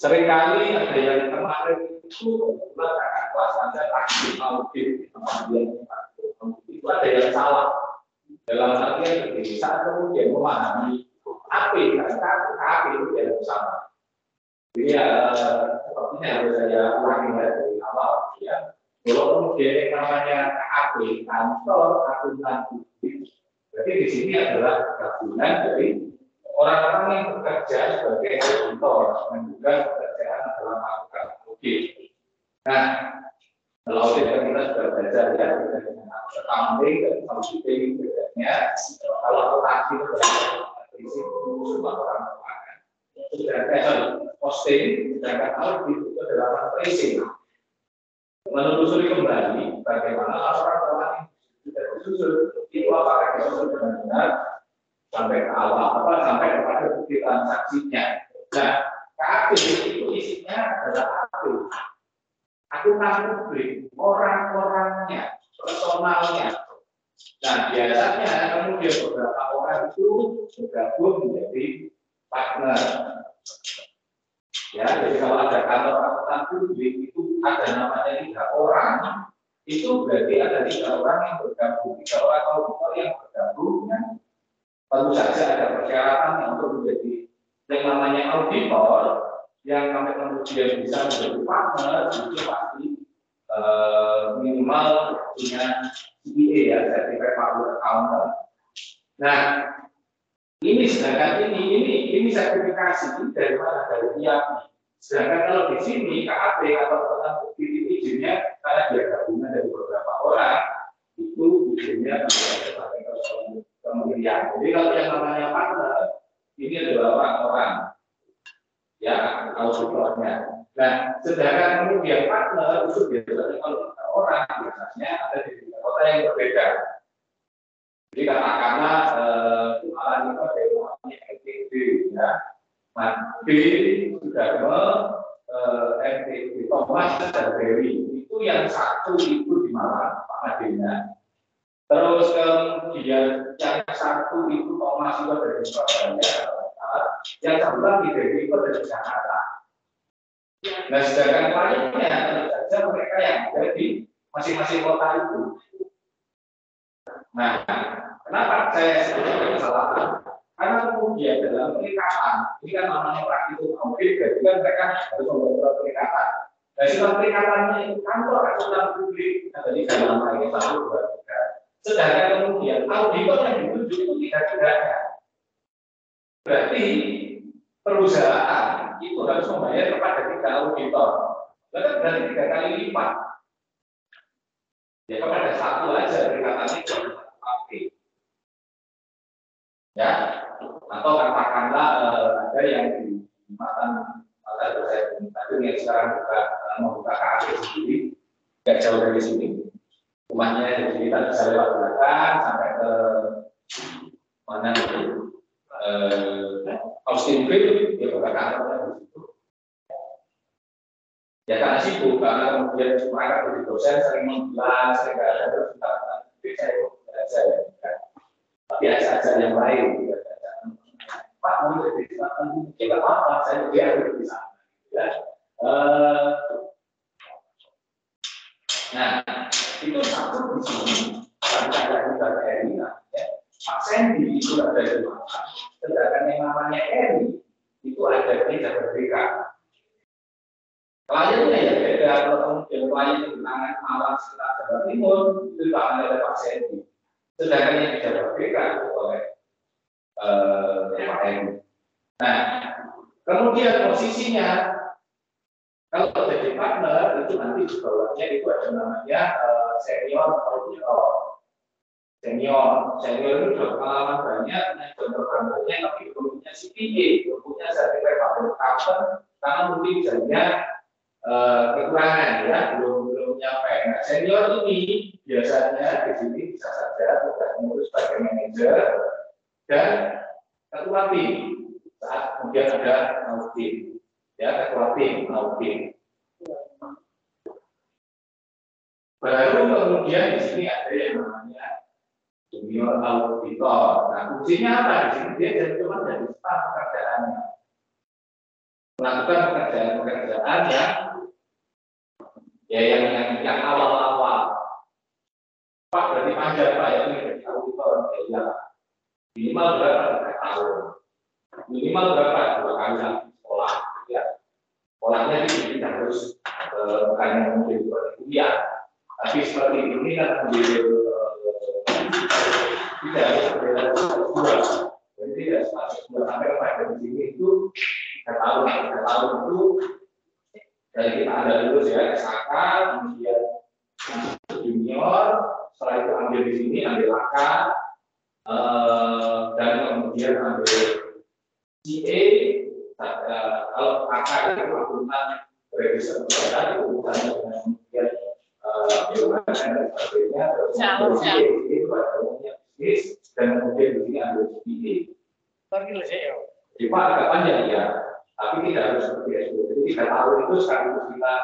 seringkali ada yang kemarin itu kelas ada aksi audit kemudian itu ada yang salah dalam artian begini, saat kemudian memahami AP itu tidak sama. Jadi sepertinya harus saya ulangi dari awal ya. Kalau kemudian yang namanya KAP kantor akuntan publik, berarti di sini adalah gabungan dari orang-orang yang bekerja sebagai auditor dan juga pekerjaan dalam melakukan audit. Nah, kalau audit kita sudah belajar ya dengan accounting dan auditing bedanya. Kalau akuntansi itu berisi semua orang keuangan. Sedangkan posting, sedangkan audit itu adalah fundraising. Menelusuri kembali bagaimana laporan keuangan sudah disusun, itu apakah disusun dengan benar sampai ke awal, sampai kepada bukti transaksinya. Nah, KAP itu isinya adalah akuntan publik, orang-orangnya, personalnya. Nah, biasanya kemudian beberapa orang itu bergabung menjadi partner. Ya, jadi kalau ada kantor akuntan publik itu ada namanya 3 orang, itu berarti ada 3 orang yang bergabung, 3 orang auditor yang bergabung. Ya. Tentu saja ada persyaratan untuk menjadi yang namanya auditor, yang sampai kemudian bisa menjadi partner, itu pasti minimal punya CPA ya, Certified Public Accountant. Nah, ini sedangkan ini sertifikasi ini dari mana? Dari IAPI. Sedangkan kalau di sini KAP atau izinnya karena dia gabungan dari beberapa orang, itu izinnya sebagai kementerian. Jadi kalau yang namanya partner ini adalah orang-orang ya auditornya. Nah, sedangkan kemudian partner itu biasanya kalau orang biasanya ada di kota yang berbeda. Jadi katakanlah jualan itu ada yang namanya MTB ya. Nah, B sudah MTB Thomas dan Dewi itu yang satu itu di Malang Pak Adina. Terus kemudian yang satu itu Thomas itu dari Surabaya, yang satu lagi Dewi itu dari Jakarta. Nah, sedangkan lainnya tentu saja mereka yang ada di masing-masing kota itu. Nah, kenapa saya sebutkan kesalahan? Karena kemudian dalam perikatan, ini kan namanya praktikum audit, jadi kan mereka harus membuat perikatan. Nah, surat perikatannya itu kantor akuntan publik, jadi dalam hal ini 1, 2, 3. Sedangkan kemudian auditor yang ditunjuk itu 3-3-nya. Berarti perusahaan itu harus membayar kepada 3 auditor. Berarti 3 kali lipat. Ya kepada 1 aja perikatannya itu aktif. Ya, atau katakanlah ada yang di Matan saya yang sekarang membuka KAP sendiri, nggak jauh dari sini. Rumahnya jadi kita bisa lewat belakang sampai ke mana itu Austin Field, dia buka kantornya di situ. Ya karena sibuk, karena kemudian mereka jadi dosen sering menggelar, sering nggak ada terus saya tapi ada yang lain. Pak mau jadi kita apa? Saya dia ada di sana. Ya. Nah, itu satu di sini. Karena ada juga Eri, ya. Pak Sandy itu ada di mana? Sedangkan yang namanya Eri itu ada di Jakarta. Kliennya ya beda. Kalau kemudian klien di tangan Malang sekitar Jawa Timur itu tangan oleh Pak Sandy. Sedangkan yang di Jakarta itu oleh Pak Eri. Nah, kemudian posisinya kalau jadi partner itu nanti di bawahnya itu ada namanya senior atau junior. Senior itu sudah pengalaman banyak, junior banyak, tapi belum punya CPA, belum punya sertifikat public accountant, karena mungkin misalnya kekurangan ya, belum nyampe. Nah, senior ini biasanya di sini bisa saja tugas mengurus sebagai manajer dan ketua tim saat kemudian ada audit. Ya, ketua tim audit. Baru kemudian di sini ada yang namanya junior auditor. Nah, fungsinya apa di sini? Dia jadi cuma dari staf pekerjaannya, melakukan pekerjaan yang awal-awal. Pak berarti panjang Pak ya ini dari auditor ya. Minimal berapa? 3 tahun. Minimal berapa? 2 kali lagi sekolah. Ya. Sekolahnya tidak harus bukan mungkin kuliah, tapi seperti ini kan menjadi tidak harus berbeda dua. Jadi tidak sampai pada di sini itu 3 tahun itu dari kita ada lulus ya SAK, kemudian junior, setelah itu ambil di sini ambil AK, dan kemudian ambil CA. Kalau AK itu akuntan register itu bukannya dengan kemudian BUMN dan sebagainya, terus CA itu ada umumnya bisnis dan kemudian di sini ambil CPA. Jadi Pak agak panjang ya, tapi tidak harus seperti itu. Jadi 3 tahun itu sekaligus kita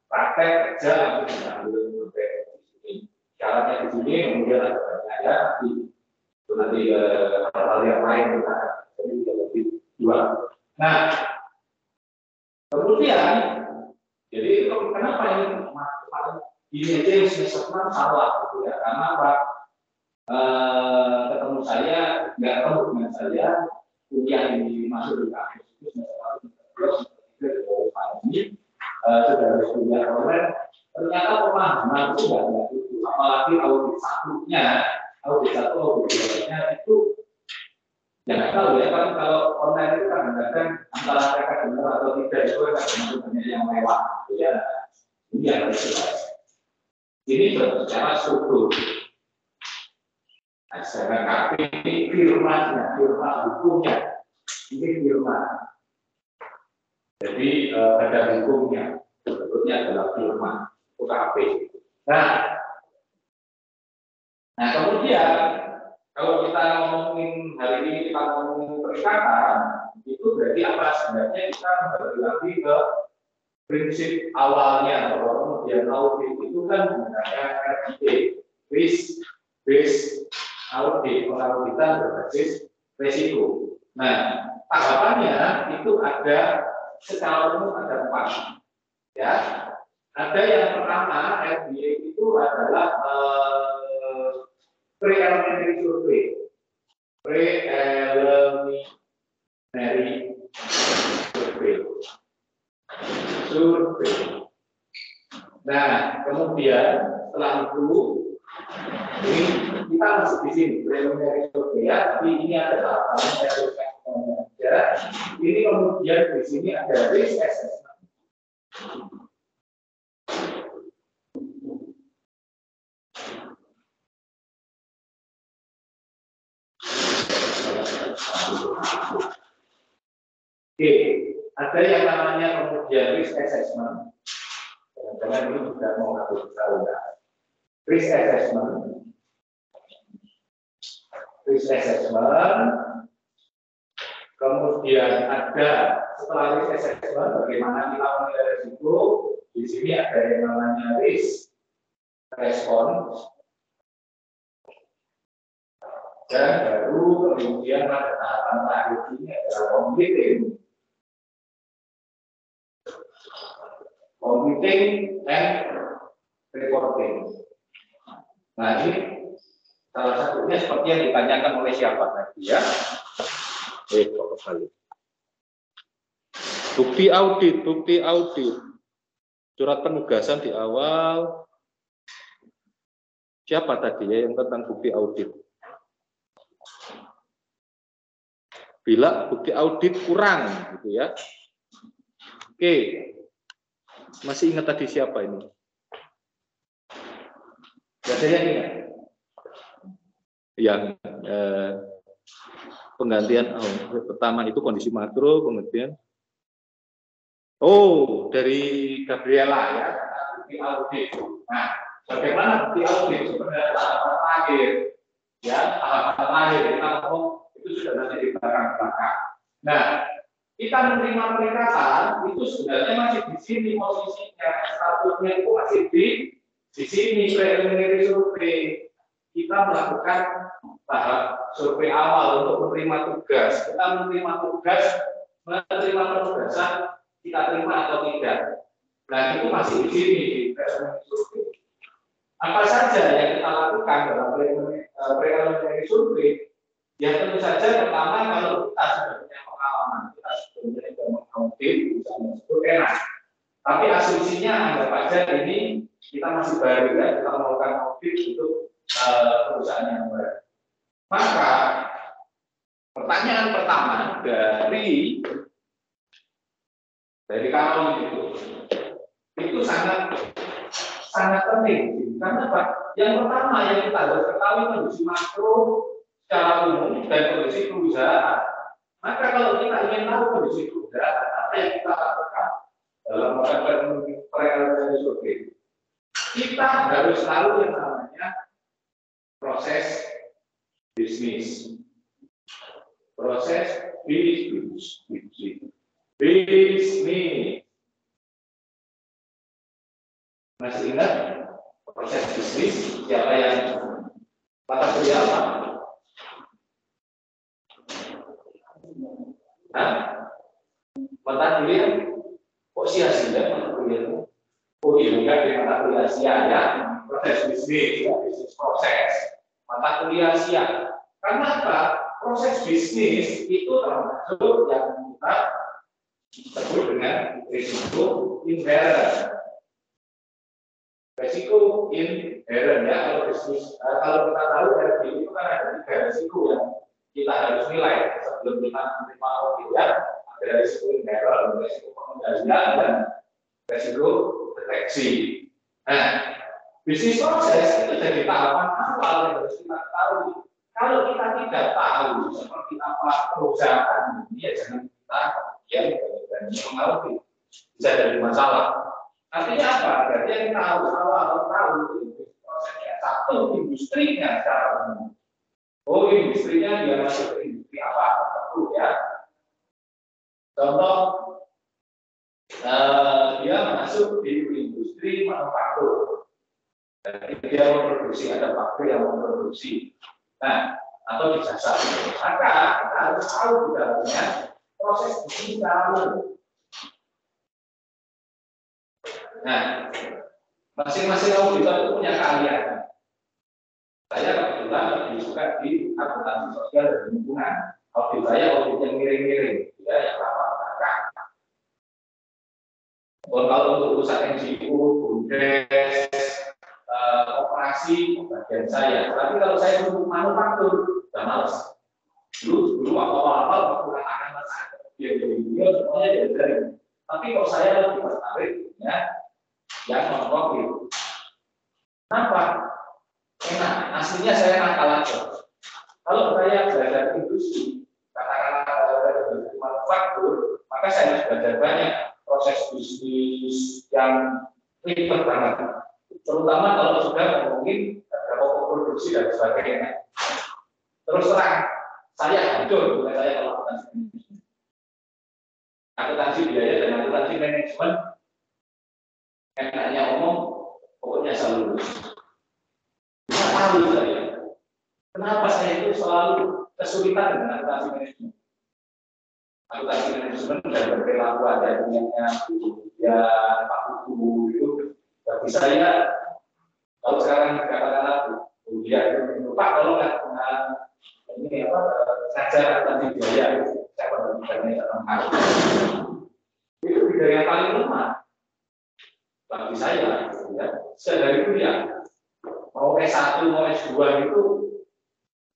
praktek kerja langsung bisa ambil sampai di sini. Syaratnya di sini kemudian ada banyak ya, nanti hal-hal yang lain kita jadi lebih 2. Nah, Kemudian, jadi kenapa ini aja yang semester 6 salah gitu ya? Karena apa? Ketemu saya, nggak tahu dengan saya kuliah di masuk di kampus itu sudah harus kuliah online. Ternyata pemahaman itu nggak itu, apalagi audit satunya, audit satu, audit duanya itu ya nggak tahu ya kan kalau online itu kadang-kadang antara mereka benar atau tidak itu kan banyak yang lewat, ya ini yang harus jelas. Ini secara struktur. Nah, secara KP ini firmanya, firma hukumnya, ini firma. Jadi ada hukumnya, sebetulnya adalah firma UKP. Nah, kemudian kalau kita ngomongin hari ini kita ngomongin perikatan, itu berarti apa sebenarnya kita kembali lagi ke prinsip awalnya bahwa kemudian audit itu kan menggunakan RIT, risk based audit, pengauditan berbasis risiko. Nah, tahapannya itu ada secara umum ada 4. Ya, ada yang pertama RBA itu adalah preliminary survey. Preliminary survey. Nah, kemudian setelah itu ini kita masih di sini preliminary survey ya, tapi ini adalah ini kemudian di sini ada risk assessment. Oke, ada yang namanya kemudian risk assessment. Jangan-jangan ini tidak mau habis tahu. Risk assessment. Risk assessment. Kemudian ada setelah risk assessment, bagaimana kita menilai risiko. Di sini ada yang namanya risk response. Dan baru kemudian ada tahapan terakhir ini adalah computing and reporting. Nah, ini salah satunya seperti yang ditanyakan oleh siapa tadi ya? Bukti audit. Surat penugasan di awal. Siapa tadi ya yang tentang bukti audit? Bila bukti audit kurang, gitu ya. Oke, masih ingat tadi siapa ini? Ada yang ingat? Yang penggantian pertama itu kondisi makro, kemudian dari Gabriela ya, bukti audit. Nah, bagaimana bukti audit sebenarnya tahapan terakhir? Ya, tahapan terakhir kita ngomong itu sudah nanti di belakang. Nah, kita menerima perikatan itu sebenarnya masih di sini posisinya, statusnya itu masih di sini preliminary survey. Kita melakukan tahap survei awal untuk menerima tugas. Kita menerima penugasan, kita terima atau tidak. Nah, itu masih di sini di preliminary survey. Apa saja yang kita lakukan dalam preliminary survey? Ya tentu saja pertama kalau kita sudah punya pengalaman, kita sudah mengaudit, misalnya itu enak. Tapi asumsinya anggap aja ini kita masih baru ya, kita melakukan audit untuk perusahaan yang baru. Maka pertanyaan pertama dari kami itu sangat penting karena apa? Yang pertama yang kita harus ketahui kondisi makro secara umum dan kondisi perusahaan. Maka kalau kita ingin tahu kondisi perusahaan, apa yang kita lakukan dalam melakukan preliminary survey? Kita harus tahu yang namanya proses bisnis. Proses bisnis. Masih ingat proses bisnis? Siapa yang mata kuliah apa? Mata kuliah Kok sia-sia mata kuliahmu? Oh iya, enggak di mata kuliah sia ya, proses bisnis, ya, bisnis proses. Mata kuliah sia. Karena apa? Proses bisnis itu termasuk yang kita sebut dengan risiko inherent. Risiko inherent ya, kalau bisnis, kalau kita tahu dari itu kan ada 3 risiko yang kita harus nilai sebelum kita menerima audit ya. Ada risiko inherent, risiko pengendalian, dan risiko deteksi. Nah, bisnis proses itu jadi tahapan awal yang harus kita ketahui. Kalau kita tidak tahu seperti apa perusahaan ini, ya jangan kita kemudian dan mengaudit, bisa jadi masalah. Artinya apa? Berarti yang tahu awal tahu itu prosesnya satu industrinya secara umum. Oh, industrinya dia masuk ke industri apa? Tentu ya. Contoh, dia masuk di industri manufaktur. Jadi dia memproduksi, ada pabrik yang memproduksi. Nah, atau di jasa. Maka kita harus tahu di dalamnya proses bisnis tahu. Nah, masing-masing auditor itu punya keahlian. Saya kebetulan lebih suka di akuntansi sosial dan lingkungan. Audit saya audit yang miring-miring, ya, yang rapat-rapat. Kalau untuk urusan NGO, BUMDes, operasi bagian saya. Tapi kalau saya untuk manufaktur, sudah males. Dulu awal-awal waktu akan masak, dia semuanya dari. Tapi kalau saya lebih tertarik, ya, yang non-profit. Kenapa? Enak, aslinya saya nakal aja. Kalau saya belajar industri, katakanlah dari manufaktur, maka saya harus belajar banyak proses bisnis yang ribet banget. Terutama kalau sudah ngomongin pokok produksi dan sebagainya. Terus terang, saya hancur, bukan saya kalau akuntansi biaya dan akuntansi manajemen. Enaknya omong, pokoknya selalu lulus. Nggak tahu saya. Kenapa saya itu selalu kesulitan dengan akuntansi manajemen? Akuntansi manajemen dan berperilaku ada punyanya, ya Pak Buku itu bagi saya. Kalau sekarang dikatakan aku, dia Pak kalau nggak ini apa ngajar akuntansi biaya, saya pada bicaranya tentang itu bidang yang paling lemah. Bagi saya, ya, sedari kuliah, mau S1, mau S2 itu,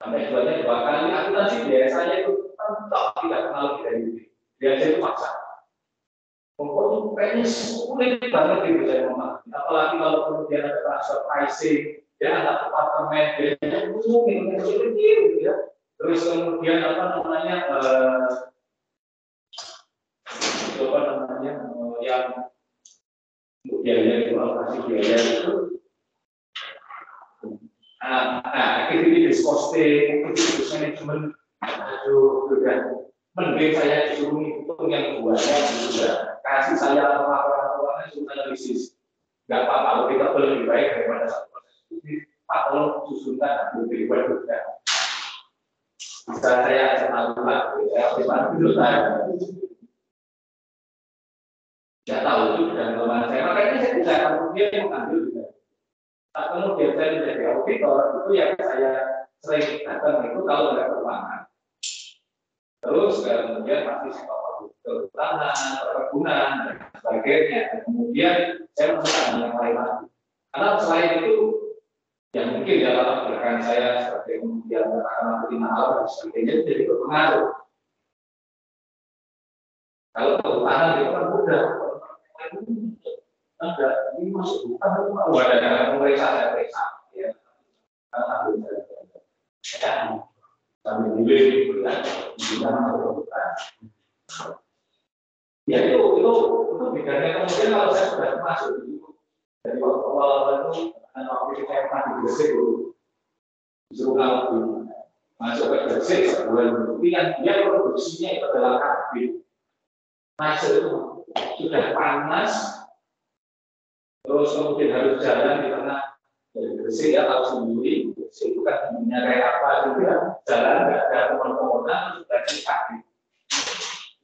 sampai S2-nya 2 kali, akuntansi biaya saya itu tetap tidak kenal dari itu. Biaya itu paksa. Pokoknya kayaknya sulit banget itu saya memahami. Apalagi kalau kemudian ada transfer pricing, ya ada departemen, biasanya mungkin kecil-kecil, ya. Terus kemudian apa namanya, yang biaya itu alokasi biaya itu activity based costing, activity management, aduh sudah mending saya disuruh hitung yang buahnya sudah kasih saya laporan-laporannya suruh analisis, nggak apa-apa kita lebih baik daripada satu proses ini. Pak tolong susunkan lebih baik juga bisa saya tahu lah saya dulu saya nggak tahu itu dan kelemahan saya, makanya saya tidak kemudian mengambil juga. Nah, kemudian saya menjadi auditor itu yang saya sering datang itu kalau ada keuangan. Terus kemudian pasti sektor kehutanan, perkebunan dan sebagainya. Dan kemudian saya menemukan yang lain lagi. Karena selain itu yang mungkin di latar belakang saya sebagai kemudian akan terima dan sebagainya jadi berpengaruh. Kalau kehutanan itu kan mudah. Ada ini masuk bukan ada periksa ya sambil dulu ya ya itu bedanya. Kemudian kalau saya sudah masuk dari waktu awal itu waktu saya pernah di Gresik dulu disuruh ngaku masuk ke Gresik sebulan yang dia produksinya itu adalah kabin masuk itu sudah panas. Terus kemudian harus jalan di tengah dari Gresik ya tahu sendiri, Gresik itu kan punya kayak apa juga jalan nggak ada pohon-pohonan sudah di kaki.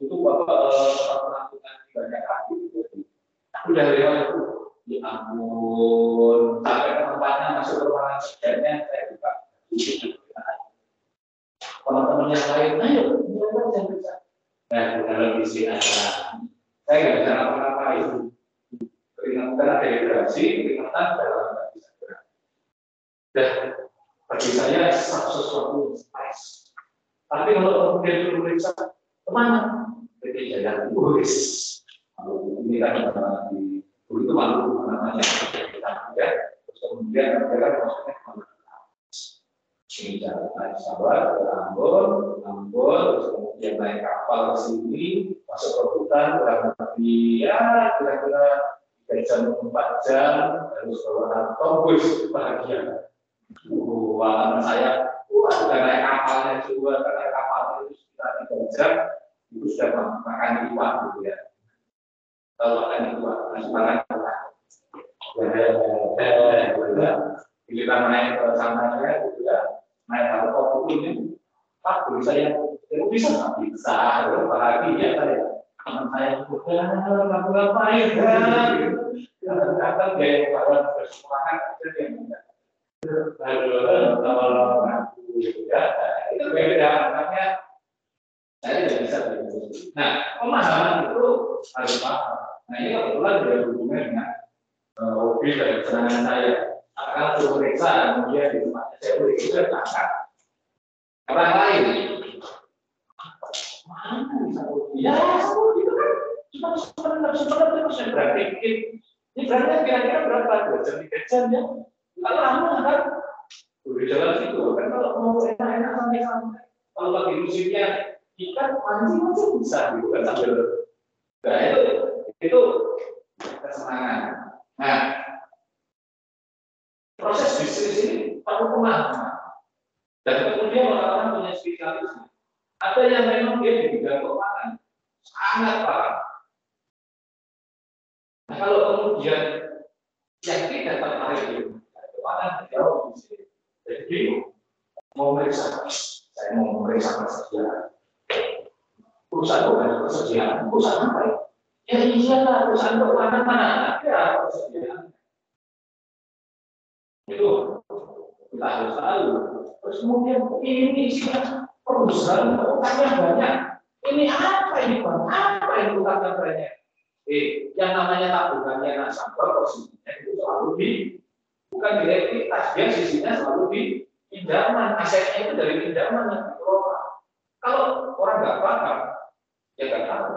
Itu bapak melakukan banyak kaki Udah lewat itu, ya ampun, sampai ke tempatnya masuk ke ruangan kerjanya, saya buka. Teman-teman yang lain, ayo, yang bisa. Nah, kalau di sini ada, saya nggak bisa apa-apa itu. Peringatan dehidrasi, peringatan dalam nggak bisa gerak. Dan bagi saya sesuatu stres. Tapi kalau kemudian diperiksa, kemana? Jadi jalan turis. Ini kan di dulu itu malu namanya. Ya, terus kemudian mereka maksudnya ini jalan sabar ke Ambon, terus kemudian naik kapal ke sini, masuk ke hutan, kurang lebih ya kira-kira 3 jam 4 jam, harus bawa tombus bahagia. Wah, saya sudah naik kapalnya juga, naik kapal itu sekitar 3 jam, itu sudah makan iwan gitu ya. Kalau makan iwan, masih makan iwan. Kita naik ke sana gitu ya, naik kapal ini, Pak, saya bisa nggak bisa, bahagia saya. Teman saya udah ngapain gitu. Kadang-kadang dia kawan bersemangat aja dia enggak. Kalau ngaku gitu ya, itu beda makanya saya tidak bisa begitu. Nah, pemahaman itu harus paham. Nah, ini kebetulan ada hubungannya dengan hobi dan kesenangan saya. Akan periksa kemudian di tempatnya saya beri itu akan orang lain. Mana bisa ya, itu kan cuma terus yang berarti ini berarti kira-kira berapa 2 jam 3 jam ya? Kalau lama kan udah jalan situ kan kalau mau enak-enak santai-santai. Kalau lagi musimnya ikan mancing bisa gitu kan sambil. Nah itu kesenangan. Nah proses bisnis ini perlu pemahaman dan kemudian orang-orang punya spesialisme. Ada yang memang dia di bidang keuangan sangat paham. Nah, kalau kemudian yang tidak tertarik di keuangan jauh di sini, jadi bingung. Mau meriksa, saya mau meriksa persediaan. Perusahaan bukan persediaan, perusahaan apa ya? Ya iyalah perusahaan keuangan mana ada persediaan. Itu kita harus tahu. Terus kemudian ini isinya perusahaan utangnya banyak. Ini apa ini bang? Apa ini utangnya banyak? Yang namanya tabungannya nasabah posisinya itu selalu di bukan di ekuitas, dia sisinya selalu di pinjaman. Asetnya itu dari pinjaman yang dikelola. Kalau orang nggak paham, ya nggak tahu.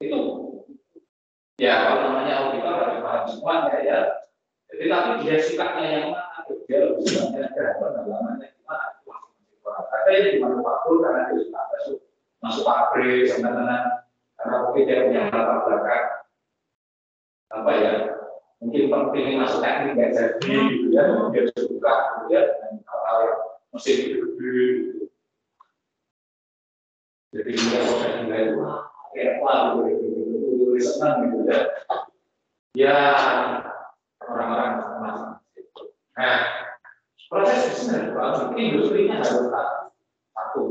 Itu ya kalau namanya auditor harus paham semuanya ya. Jadi tapi dia sikapnya yang mana? Dia lebih banyak pendalamannya gimana? Ada yang di manufaktur karena dia suka masuk pabrik sebenarnya karena mungkin dia punya latar belakang apa ya mungkin penting masuk teknik nggak jadi gitu ya dia suka kemudian dengan hal mesin gede jadi dia proses juga itu kayak apa gitu senang gitu ya ya orang-orang macam-macam. Nah proses bisnis harus industrinya harus satu.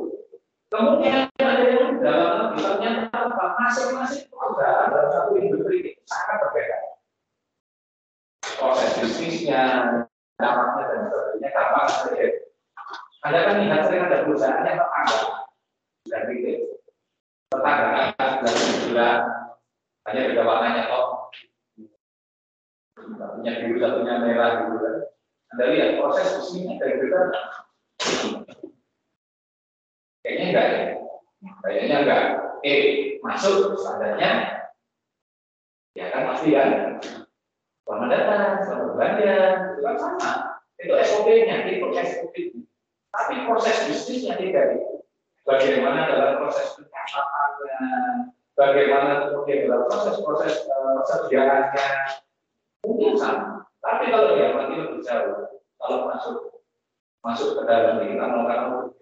Kemudian ada yang dalam misalnya apa masing-masing perusahaan dalam satu industri sangat berbeda. Proses bisnisnya, dampaknya dan sebagainya gampang saja. Anda kan lihat sering ada perusahaan yang tetangga dan retail. Tetangga dan sebelah hanya beda warnanya kok. Satunya biru, satunya merah gitu kan. Anda lihat proses bisnisnya dari beda. Kayaknya enggak ya? Kayaknya enggak. Masuk standarnya, ya kan pasti kan. Selamat datang, selamat belanja, itu kan sama. Itu SOP-nya, itu SOP. Tapi proses bisnisnya tidak itu. Bagaimana dalam proses pencatatannya, bagaimana kemudian dalam proses persediaannya, mungkin sama. Tapi kalau dia mati lebih jauh, kalau masuk ke dalam ini, kita melakukan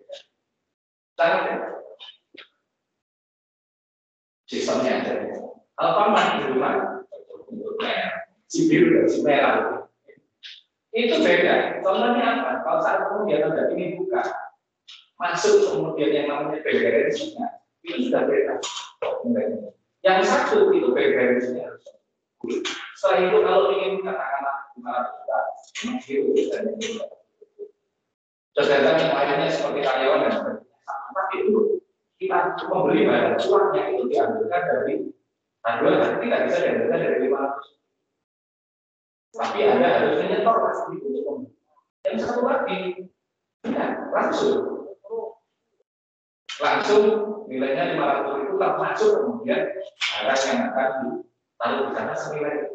sangat sistemnya aja. Alfamart di rumah untuk si biru dan si merah itu beda. Contohnya apa? Kalau saat kemudian Anda ingin buka masuk kemudian yang namanya preferensinya itu sudah beda. Yang satu itu preferensinya Setelah itu kalau ingin katakanlah 500 juta, itu urusannya itu. Sedangkan yang lainnya seperti karyawan dan sebagainya, sama itu kita membeli barang uangnya itu diambilkan dari aduan, nanti tidak bisa diambilkan dari 500. Tapi Anda harus menyetor pasti untuk membeli. Yang satu lagi, ya, langsung nilainya 500 itu termasuk kemudian barang yang akan ditaruh di sana senilai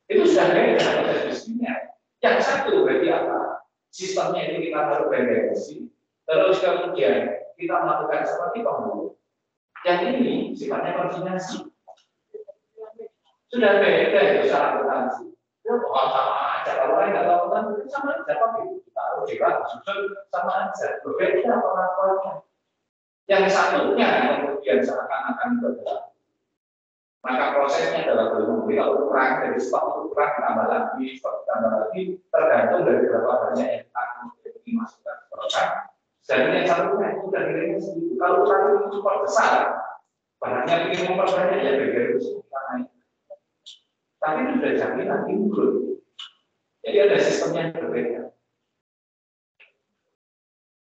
itu sudah beda proses bisnisnya. Yang satu berarti apa? Sistemnya itu kita taruh berdasi, terus kemudian kita melakukan seperti pembeli. Yang ini sifatnya konsinyasi. Sudah beda itu cara akuntansi. Sama aja kalau lain nggak tahu kan sama aja tapi taruh di susun sama aja. Berbeda apa-apanya. Yang satunya kemudian seakan-akan berbeda. Maka prosesnya adalah membeli kalau kurang dari stok kurang tambah lagi, stok tambah lagi tergantung dari berapa banyak yang akan dimasukkan ke program. Dan yang satunya itu sudah nilainya segitu. Kalau kurang itu super besar, barangnya ingin memperbanyak ya beda itu naik. Tapi itu sudah jaminan timbul. Jadi ada sistemnya yang berbeda.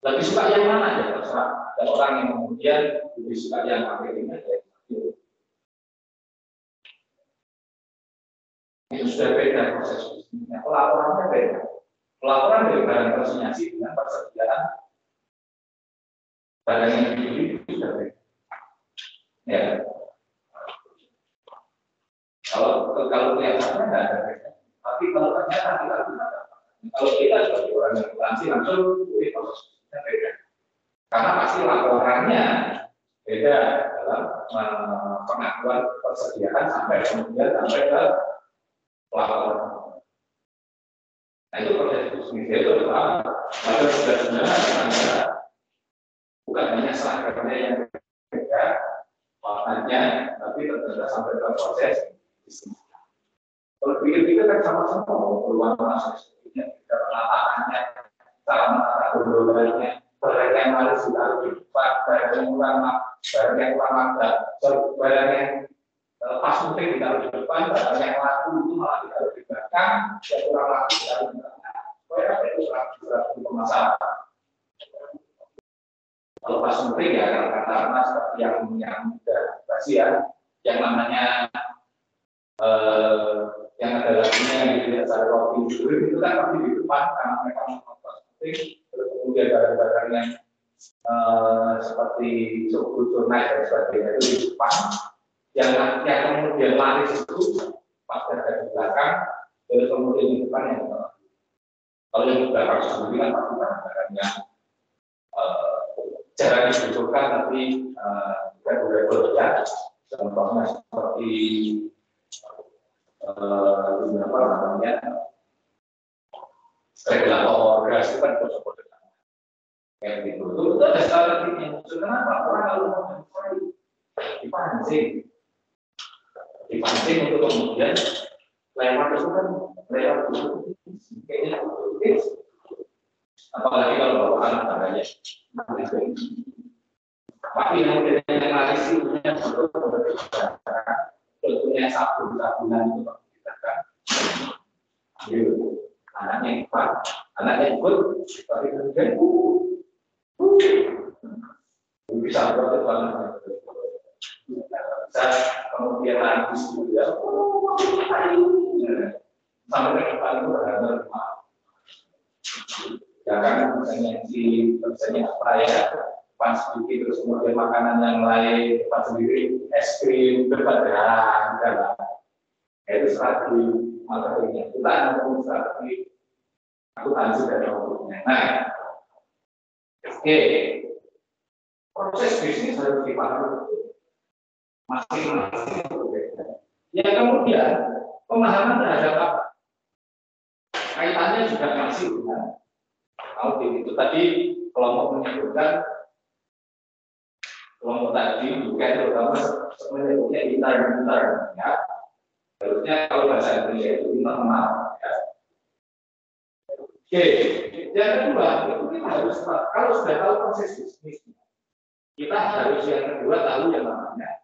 Lebih suka yang mana ya terserah. Ada orang yang kemudian lebih suka yang pakai ini aja. Itu sudah beda proses bisnisnya. Pelaporannya beda. Pelaporan dari barang konsinyasi dengan persediaan barang yang dibeli itu sudah beda. Ya. Kalau kelihatannya nggak ada beda. Tapi kalau ternyata kita kalau kita sebagai orang yang akuntansi langsung ini prosesnya beda. Karena pasti laporannya beda dalam pengakuan persediaan sampai kemudian sampai ke pelaporan. Nah itu proses bisnis itu adalah sudah sebenarnya bukan hanya seragamnya yang beda maknanya, tapi ternyata sampai ke proses bisnis. Kalau pikir-pikir kan sama-sama peluang masuk sebetulnya, penataannya, cara menata kebenarannya, barang yang harus ditaruh di depan, barang yang kurang ada, barang yang pas mungkin ditaruh di depan, barang yang laku itu malah ditaruh di belakang, yang kurang laku ditaruh di belakang. Supaya itu serah pemasaran. Kalau pas mungkin ya kata-kata seperti yang sudah dibahas ya, yang namanya yang ada lagunya yang dilihat secara roti itu kan pasti di depan karena mereka menonton penting. Terus kemudian barang-barang yang seperti suku naik dan sebagainya itu di depan. Yang kemudian laris itu pas ada di belakang, terus kemudian di depan yang kalau yang di belakang sendiri kan pasti barang-barang yang jarang dibutuhkan tapi reguler ya. Contohnya seperti apa namanya regulator gas itu kan kode-kode kayak gitu. Itu ada strateginya. Kenapa orang kalau mau dipancing untuk kemudian lewat itu kan lewat kayaknya apalagi kalau anak adanya. Tapi yang lain sih punya tentunya sabunan itu kita kan anaknya ikut tapi kemudian bisa berarti bisa kemudian lagi juga sampai ke depan itu benar-benar ya kan misalnya misalnya apa ya depan sedikit terus kemudian makanan yang lain depan sendiri es krim berbadan itu strategi marketingnya kita akan strategi akuntansi dan hukumnya. Nah, oke, proses bisnis harus dipahami masing-masing berbeda. Yang kemudian pemahaman terhadap apa? Kaitannya juga masih dengan audit itu tadi kelompok menyebutkan kelompok tadi bukan terutama menyebutnya intern ya. Harusnya kalau bahasa Indonesia itu internal ya. Oke, yang kedua itu kita harus kalau sudah tahu proses bisnis kita harus yang kedua tahu yang namanya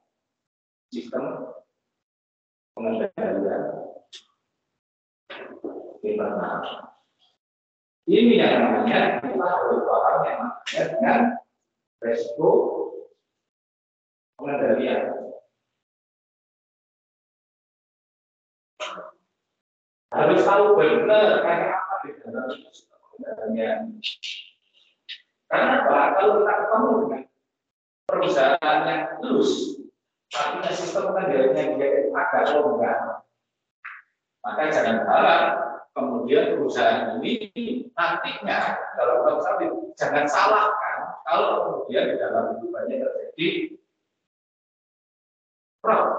sistem pengendalian internal. Ini yang namanya kita harus paham yang namanya dengan resiko pengendalian. Harus tahu benar kayak apa di dalam pengendalian. Karena apa? Kalau kita ketemu dengan perusahaan yang lulus, artinya sistem pengendaliannya dia agak longgar, maka jangan harap kemudian perusahaan ini nantinya dalam konteks jangan salahkan kalau kemudian di dalam hidupannya terjadi fraud,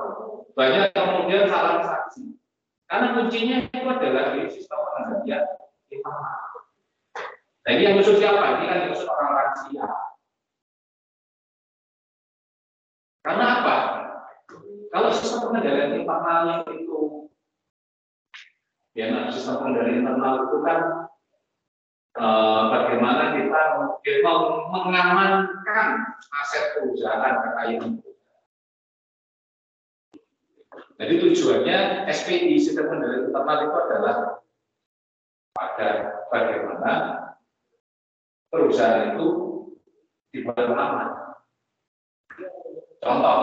banyak kemudian salah saksi. Karena kuncinya itu adalah di sistem pengendalian internal. Nah, ini yang khusus siapa? Ini kan khusus orang lansia. Karena apa? Kalau sistem pengendalian internalnya itu, ya, sistem pengendalian internal itu kan bagaimana kita mengamankan aset perusahaan, kekayaan. Jadi tujuannya SPI, sistem pengendalian internal itu adalah pada bagaimana perusahaan itu dibuat aman. Contoh,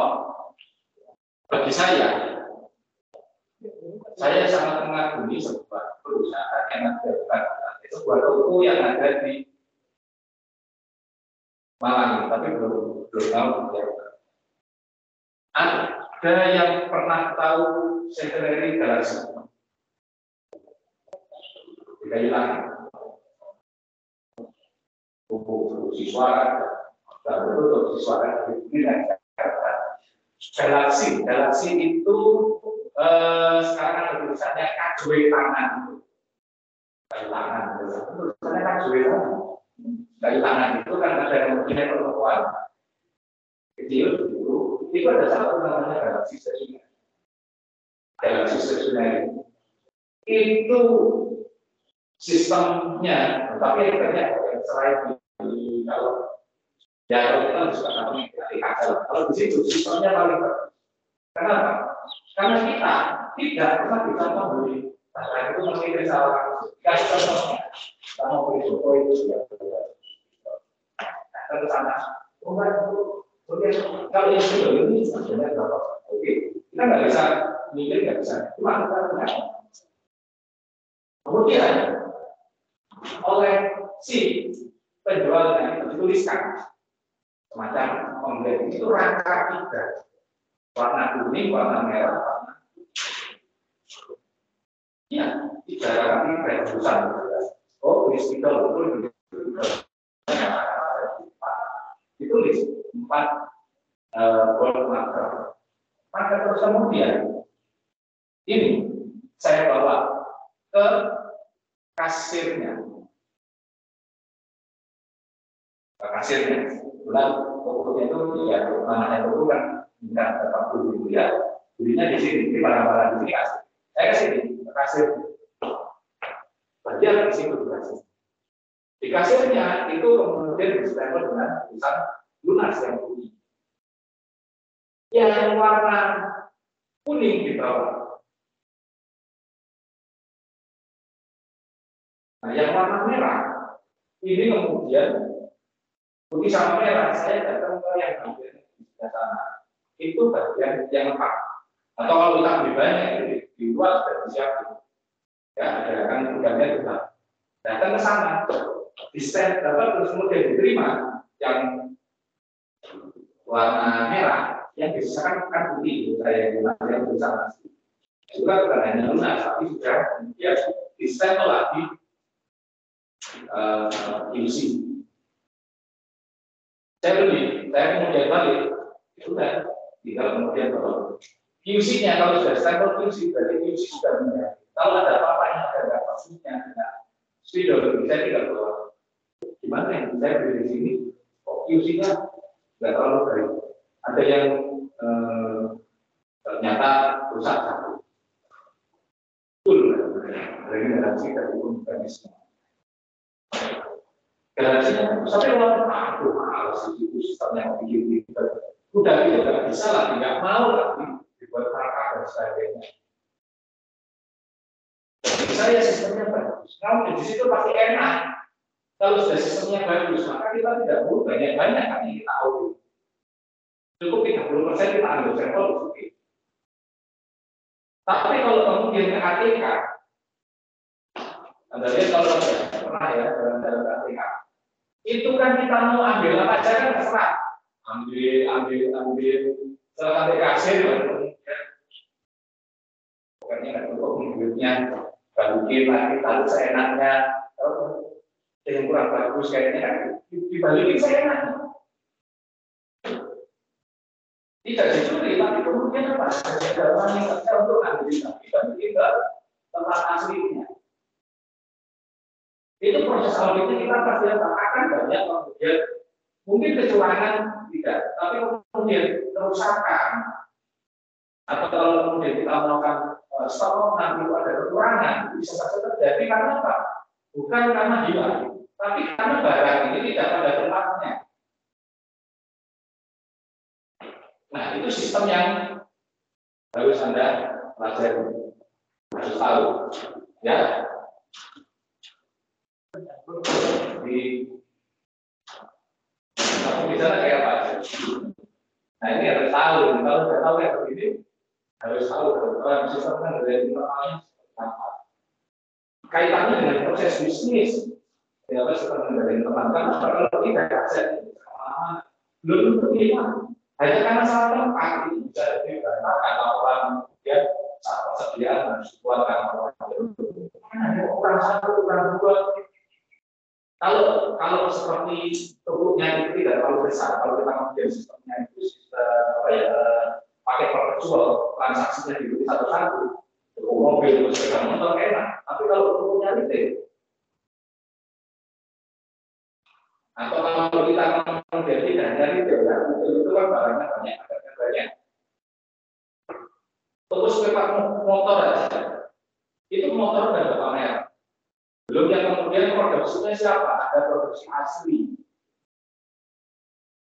bagi saya sangat mengagumi sebuah perusahaan yang ada sebuah toko yang ada di Malang, tapi belum tahu. Ada yang pernah tahu Centenary Galaxy? Tidak hilang. Buku siswa, dan betul siswa ini Galaxy itu sekarang ada tulisannya kajwe tangan. Tangan, tulisannya kajwe tangan. Tangan itu kan ada yang mempunyai perempuan kecil itu ada satu namanya Galaxy Stationery. Galaxy Stationery itu sistemnya, tapi banyak yang selain kalau ya kita bisa kami kalau di situ sistemnya paling bagus. Kenapa? Karena kita tidak pernah bisa membeli. Nah, itu mesti salah. Kasih contohnya, kita mau beli toko itu ya. Nah, ke sana, kalau yang sudah ini sebenarnya berapa? Oke, kita nggak bisa mikir, nggak bisa. Cuma kita punya. Kemudian oleh si penjualnya dituliskan semacam pembelian itu rangka 3, warna kuning, warna merah, warna ya 3 rangka terusan. Oh, tulis 3 betul ditulis 4 bold marker. Maka terus kemudian ini saya bawa ke kasirnya. Bulan tokonya itu ya namanya toko kan bukan tetap dulu ya. Belinya di sini, di barang-barang di sini kasir. Saya kasih ke kasir. Bagian di situ kasir. Di kasirnya itu kemudian distempel dengan tulisan lunas yang putih. Yang warna kuning di bawah. Nah, yang warna merah ini kemudian putih sama merah, saya datang ke yang bagian di sebelah sana. Itu bagian yang lengkap. Atau kalau kita lebih banyak di luar sudah disiapkan. Ya, ada kan tugasnya juga. Datang ke sana, di stand dapat terus kemudian diterima yang warna merah, yang disisakan bukan putih. Saya yang bersama. Juga bukan hanya lunas, tapi sudah ya di stand lagi isi. Saya kemudian balik, sudah tinggal kemudian bawa QC-nya. Kalau sudah stempel QC, berarti QC sudah punya. Kalau ada apa-apanya, ada kasusnya, ada spidol, saya tidak bawa. Gimana yang saya beli di sini? Oh, QC-nya nggak terlalu baik. Ada yang ternyata rusak satu. Betul, dari garansi dari mekanisme. Garansinya sampai orang aduh harus itu sistemnya bikin udah gitu nggak bisa lagi, nggak mau lagi dibuat perangkat dan sebagainya. bagi saya sistemnya bagus. Namun di situ pasti enak. Kalau sudah sistemnya bagus, maka kita tidak perlu banyak-banyak kan yang kita audit. Cukup 30% kita ambil sampel cukup. Tapi kalau kemudian ke ATK, Anda lihat kalau pernah ya dalam ATK, itu kan kita mau ambil apa aja kan terserah. Ambil setelah ATK hasil, pokoknya nggak cukup duitnya, balikin lagi, lalu seenaknya, yang kurang bagus kayaknya dibalikin seenak. Tidak dicuri, tapi kemudian apa? Dalam yang saya untuk ambil dibalikin ke tempat aslinya. Itu proses auditnya kita pasti akan banyak kemudian mungkin kecurangan tidak, tapi kemudian kerusakan atau kalau kemudian kita melakukan stok nanti ada kekurangan bisa saja terjadi karena apa? Bukan karena hilang, tapi karena barang ini tidak pada tempatnya. Nah itu sistem yang harus Anda pelajari, harus tahu, ya. Di kamu bisa kayak apa? Nah ini harus tahu. Kalau tidak tahu kayak begini, harus tahu kalau sistem kan dari internalnya apa. Kaitannya dengan proses bisnis, ya sistem dari internal kan kalau tidak aset belum terima. Hanya karena salah tempat itu bisa jadi berantakan laporan kemudian persediaan harus dikeluarkan orang satu orang dua. Kalau seperti tubuhnya itu tidak terlalu besar, kalau kita kemudian sistemnya itu pakai perpetual, transaksinya diikuti satu-satu, mobil, sepeda motor enak. Tapi kalau tubuhnya retail, atau kalau kita kemudian tidak hanya retail, ya, itu kan barangnya banyak, harganya banyak. Terus sepeda motor aja, itu motor dan pamer. Belum yang kemudian produksinya siapa? Ada produksi asli.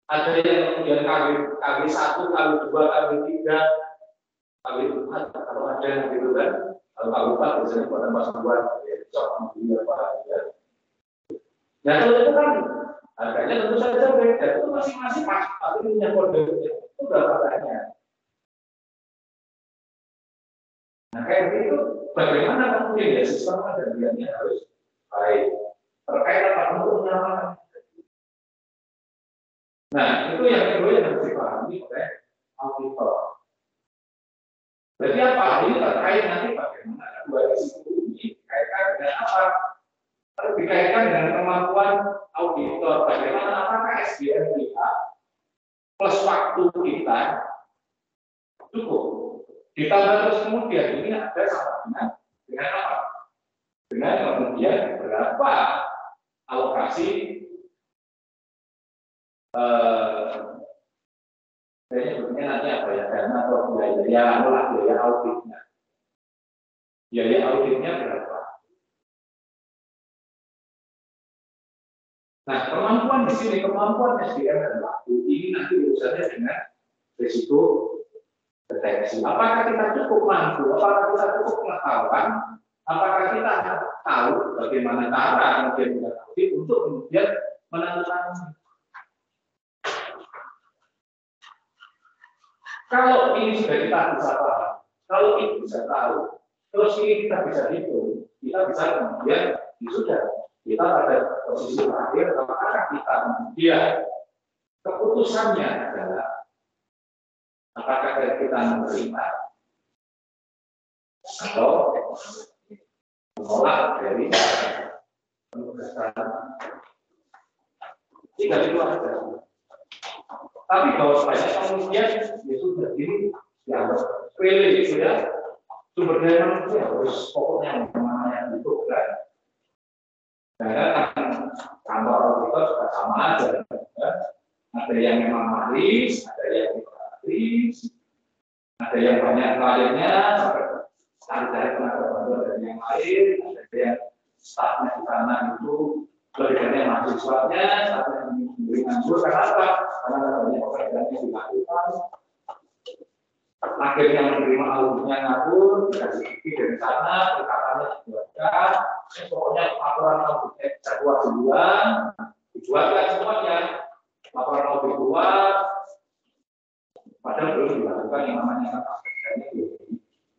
Ada yang kemudian KW 1, KW 2, KW 3, KW 4, kalau ada gitu kan. Kalau KW 4 biasanya buatan pasukan, ya. Nah kalau itu kan harganya tentu saja beda. Itu masing-masing tapi punya kode itu berapa harganya. Nah kayak gitu, bagaimana kemudian ya sistem pengendaliannya harus baik terkait apa untuk menyamakan. Nah itu yang kedua yang harus dipahami oleh auditor. Jadi apa ini terkait nanti bagaimana dua risiko ini dikaitkan dengan apa? Dikaitkan dengan kemampuan auditor. Bagaimana apakah SDM kita plus waktu kita cukup? Ditambah terus kemudian ini ada sama dengan apa? Dengan kemudian berapa alokasi sebetulnya nanti apa ya dana atau biaya auditnya. Biaya auditnya berapa? Nah, kemampuan di sini, kemampuan SDM dan waktu ini nanti urusannya dengan risiko deteksi. Apakah kita cukup mampu? Apakah kita cukup pengetahuan? Apakah kita tahu bagaimana cara kemudian audit untuk kemudian menentukan? Kalau ini sudah kita bisa paham, kalau ini bisa tahu, terus ini kita bisa hitung, kita bisa kemudian sudah kita pada posisi terakhir, apakah kita kemudian keputusannya adalah apakah kita menerima atau menolak dari penugasan. Tidak itu aja. Tapi kalau saya kemudian ya sudah ini ya pilih sudah sumber daya manusia harus pokoknya namanya itu kan. Karena kantor auditor juga sama aja. Ya. Ada yang memang maris, ada yang tidak maris, ada yang banyak kliennya, cari-cari tenaga bantuan dari yang lain, ada yang stafnya di sana itu lebih banyak mahasiswanya, stafnya yang memberi nganggur, karena apa? Karena banyak pekerjaan yang dilakukan. akhirnya menerima auditnya ngawur, dikasih bukti dari sana, perkataannya dibuatkan, pokoknya laporan auditnya jadwal duluan, dibuatkan semuanya, laporan audit keluar, padahal belum dilakukan yang namanya kata kerjanya belum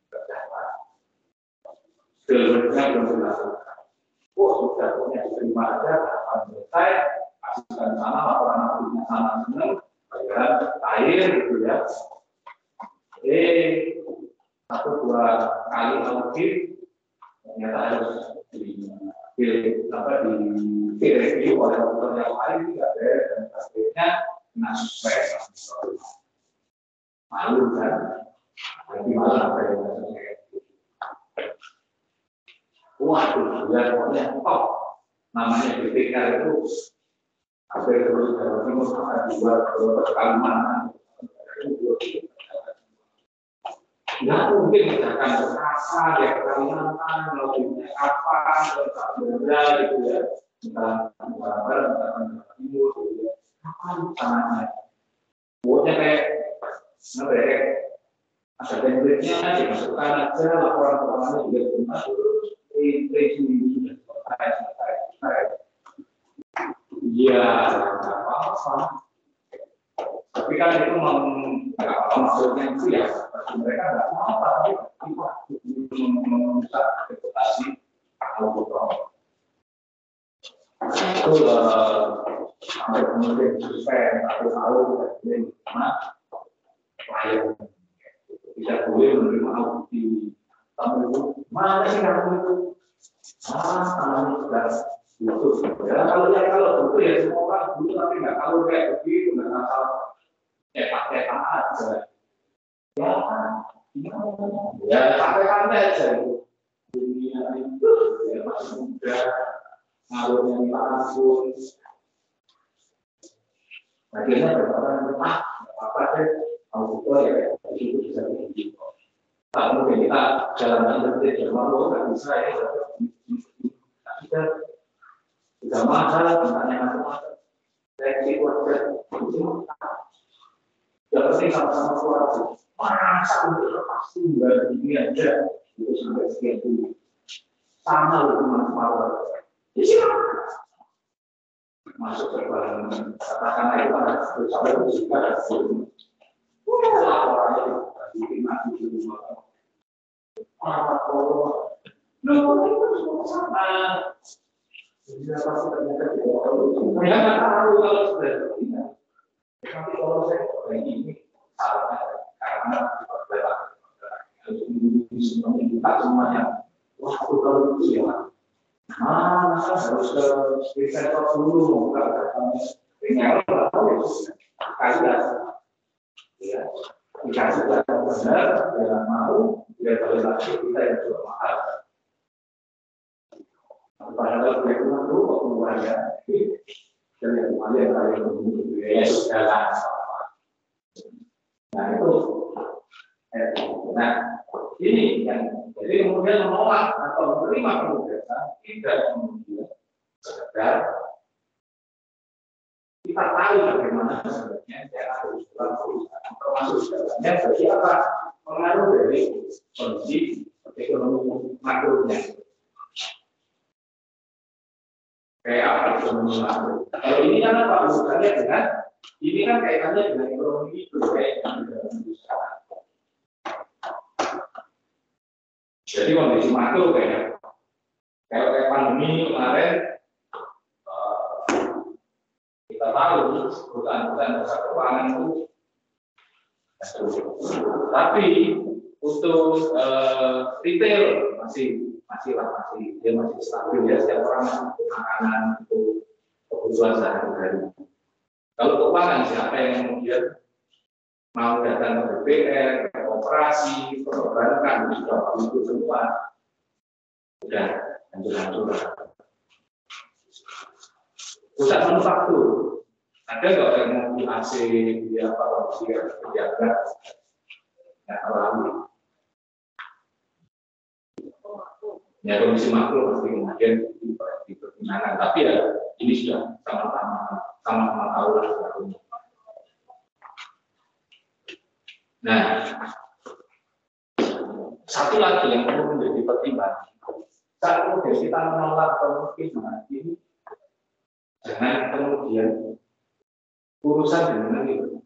dikerjakan. Sebenarnya belum dilakukan. Oh, sudah punya diterima aja, akan selesai, kasihkan sana, laporan auditnya sana senang, bayaran air gitu ya. Satu dua kali audit ternyata harus direview oleh auditor yang lain tidak ada dan akhirnya kena suspend. Malu kan? Tapi malah apa yang suspend? Waduh, ya pokoknya top. Namanya BPK itu hampir terus Jawa Timur sampai dibuat ke Kalimantan. Nggak mungkin misalkan berkasa ya Kalimantan, lautnya kapan, berbeda gitu ya, misalkan Barat, misalkan Jawa Timur, gitu ya. Kapan sananya? Pokoknya kayak ada template-nya, dimasukkan aja laporan keuangannya juga benar, sudah selesai. Iya, nggak apa-apa. Tapi kan itu maksudnya itu ya. Mereka nggak mau tapi meminta reputasi auditor. Itu sampai kemudian suspend 1 tahun dari mana klien tidak boleh menerima audit di tamu itu. Mana sih kamu itu? Namanya sudah butuh. Ya kalau butuh ya semua orang butuh tapi nggak tahu kayak begitu nggak asal cetak aja. Ya santai-santai aja itu. Dunia itu ya masih muda, ngawurnya minta ampun. Akhirnya berapa apa deh, auditor ya itu bisa begitu. Tak mungkin kita jalankan seperti Jerman loh, nggak bisa ya. Kita sudah mahal, tentangnya macam-macam. Seleksi wajar, yang penting sama-sama keluarga. Masa untuk lepas tinggal di dunia aja itu sampai sekian dulu sama hukuman power masuk ke dalam katakanlah itu ada sampai juga ada laporannya bikin mati di rumah itu semua sama jadi apa sih ternyata saya nggak tahu kalau sudah seperti tapi kalau saya kayak ini salahnya karena kita semuanya waktu kalau itu ya masa harus ke sektor dulu bukan tinggal atau kalian ya dikasih yang benar jangan mau dia boleh lagi kita yang sudah mahal padahal dia cuma dulu keluarnya dan yang kemarin kalian menunggu ya sudah nah itu nah ini yang jadi kemudian menolak atau menerima penugasan tidak kemudian sekedar kita tahu bagaimana sebenarnya cara usulan perusahaan termasuk dalamnya bagi apa pengaruh dari kondisi ekonomi makronya kayak apa ekonomi makro kalau ini kan apa urusannya dengan ini kan kaitannya dengan ekonomi itu kayak dalam usaha. Jadi kondisi makro kayak pandemi kemarin kita tahu perusahaan-perusahaan jasa keuangan itu tapi untuk retail masih dia masih stabil ya setiap orang masih makanan untuk kebutuhan sehari-hari. Kalau keuangan siapa yang kemudian mau datang ke BPR, ke operasi, perbankan, sudah itu semua sudah hancur-hancur. Pusat manufaktur, ada nggak yang mau di AC, di apa, dia berjaga, nggak terlalu. Ya kondisi makro pasti kemudian dipertimbangkan, tapi ya ini sudah sama-sama tahu lah. Nah, Satu lagi yang perlu menjadi pertimbangan, saat kemudian kita menolak kemungkinan ini, jangan kemudian urusan dengan itu.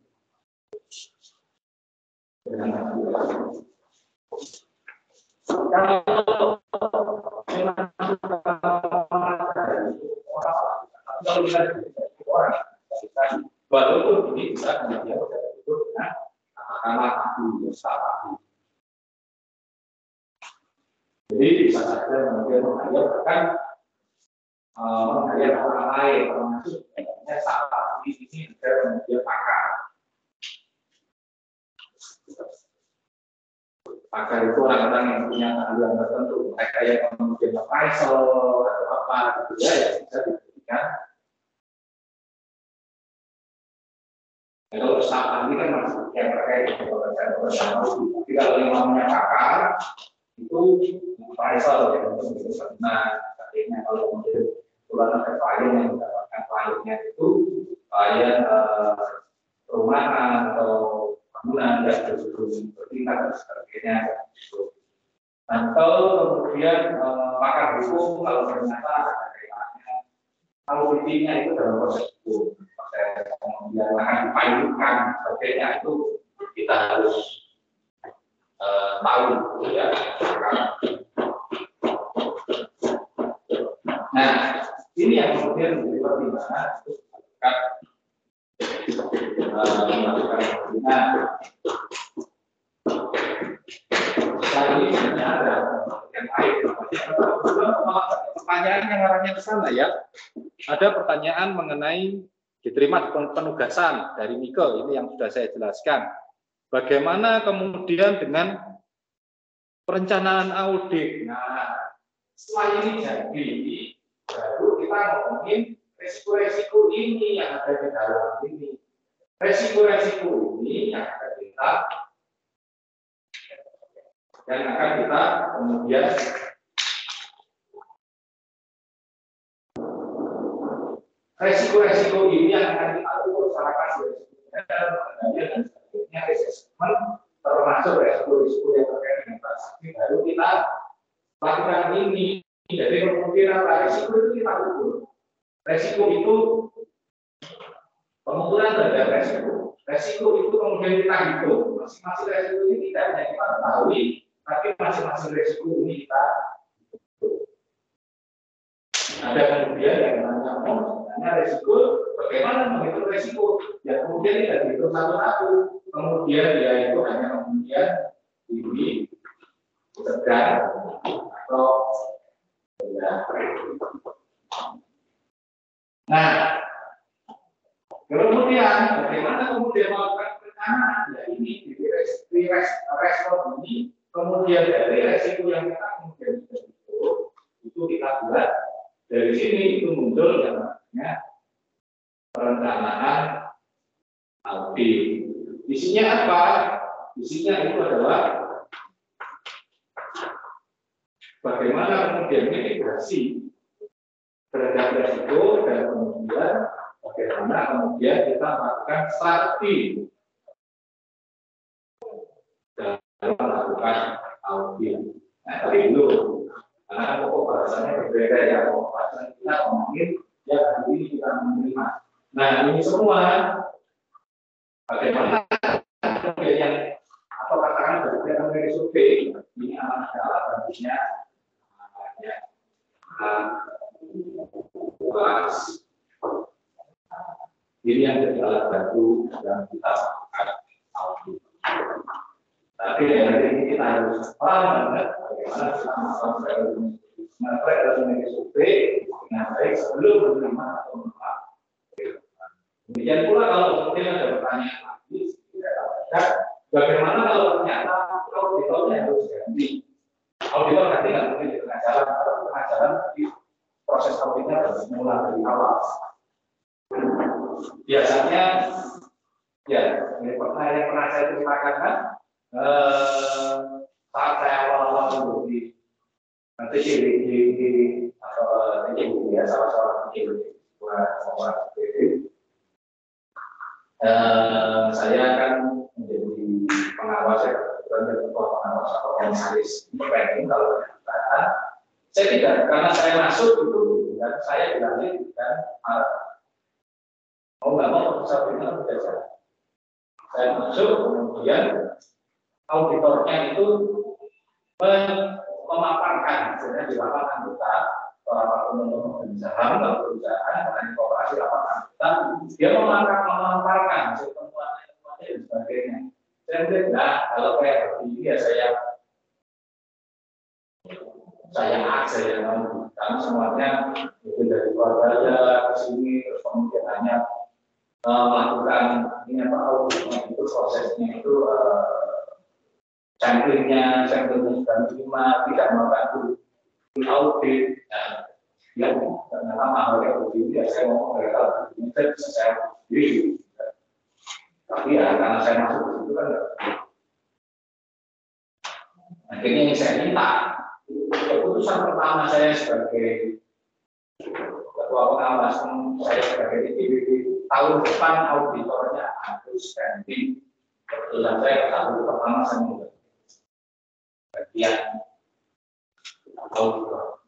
Kalau orang, walaupun ini bisa kemudian itu dengan katakanlah aku salah. Jadi bisa saja kemudian menghayal orang lain, termasuk salah di sini juga kemudian pakar itu orang-orang yang punya keahlian tertentu, mereka yang kemudian appraisal atau apa gitu ya, bisa diberikan. Kalau salah ini kan masih yang terkait dengan pekerjaan, tapi kalau yang namanya pakar itu appraisal ya, nah artinya kalau kemudian pulang ke klien yang mendapatkan kliennya itu klien perumahan atau bangunan yang bertingkat dan sebagainya. Atau kemudian pakar hukum kalau ternyata ada kaitannya, kalau intinya itu dalam proses hukum, proses kemudian akan dipayungkan sebagainya itu kita harus tahu ya. Nah, ini yang kemudian menjadi pertimbangan untuk melakukan ini sebenarnya ada yang lain. Pertanyaan yang arahnya ke sana ya. Ada pertanyaan mengenai diterima penugasan dari Mike, ini yang sudah saya jelaskan. Bagaimana kemudian dengan perencanaan audit? Nah, setelah ini jadi, baru kita ngomongin resiko-resiko ini yang ada di dalam ini. Resiko-resiko ini yang akan kita kemudian resiko-resiko ini yang akan kita ukur secara kasus dan sebagainya, assessment termasuk resiko-resiko yang terkait dengan transaksi baru kita lakukan ini. Jadi kemungkinan resiko itu kita ukur. Resiko itu pengukuran terhadap resiko. Resiko itu kemudian kita hitung. Masing-masing resiko ini tidak hanya kita ketahui, tapi masing-masing resiko ini kita hitung. Ada kemudian yang namanya resiko. Bagaimana menghitung resiko? Ya kemudian tidak dihitung satu-satu. Kemudian dia itu hanya kemudian ini sedang atau ya. Nah, kemudian bagaimana kemudian melakukan perencanaan? Ya ini di respon ini kemudian dari resiko yang kita kemudian itu kita buat dari sini itu muncul yang namanya perencanaan audit. Isinya apa? Isinya itu adalah bagaimana kemudian mitigasi terhadap resiko dan kemudian bagaimana kemudian kita melakukan strategi dalam melakukan audit. Nah, tapi belum, karena pokok bahasanya berbeda ya. Pokok bahasanya kita ngomongin ya hari ini kita menerima. Nah ini semua bagaimana yang atau katakan berdasarkan dari survei ini adalah baginya ini yang jadi alat bantu yang kita lakukan audit. Tapi dari ini kita harus paham bagaimana kita melakukan survei dengan baik sebelum menerima atau menolak. Demikian pula kalau kemudian ada pertanyaan lagi, bagaimana kalau ternyata auditornya harus ganti? Auditor ganti nggak mungkin di tengah jalan, atau di tengah jalan di proses auditnya harus mulai dari awal. Biasanya, ya, ini pertanyaan yang pernah saya ceritakan kan, saat saya awal-awal dulu di TCB atau TCB ya, salah seorang TCB buat orang TCB. Saya kan menjadi pengawas ya, dan ketua pengawas atau komisaris independen kalau dikatakan, saya tidak, karena saya masuk itu dan saya dilantik dan mau nggak mau saya berikan jasa. Saya masuk kemudian auditornya itu memaparkan, sebenarnya di rapat anggota perusahaan, kooperasi rapat anggota, dia memaparkan temuannya dan sebagainya. Saya bilang, nah kalau kayak begini ya saya yang mau, karena semuanya itu dari keluarga ke sini, terus kemudian hanya melakukan ini apa auditnya itu prosesnya itu samplingnya sudah diterima, tidak melakukan audit. Ya, ternyata mahalnya begini, ya saya ngomong dari kalau begini saya bisa saya sendiri. Tapi ya karena saya masuk ke situ kan akhirnya yang saya minta keputusan pertama saya sebagai ketua pengawas, saya sebagai IPB tahun depan auditornya harus ganti. Keputusan saya tahun pertama saya mulai bagian auditor.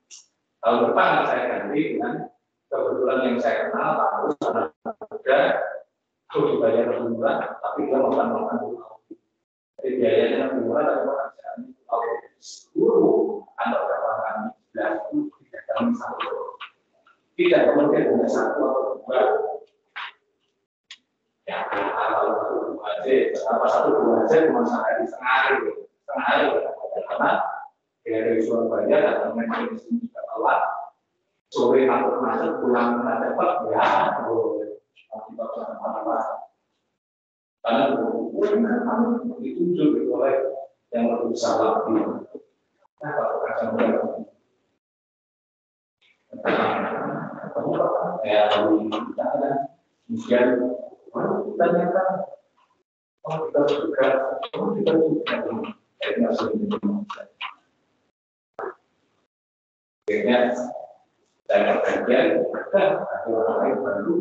Tahun depan saya ganti dengan kebetulan yang saya kenal harus ada dibayar lebih murah, tapi dia melakukan audit. Jadi biayanya lebih murah, tapi pekerjaannya audit seluruh kantor cabang kami 9 tidak kami satu. Tidak kemudian hanya satu atau dua. Ya, kalau satu dua aja cuma sehari setengah hari, karena dari Surabaya datang ke sini juga telat, sore takut masuk, pulang cepat, ya, karena ditunjuk oleh yang lebih salah di ya kemudian ternyata kita juga akhirnya saya berbagian ada orang lain baru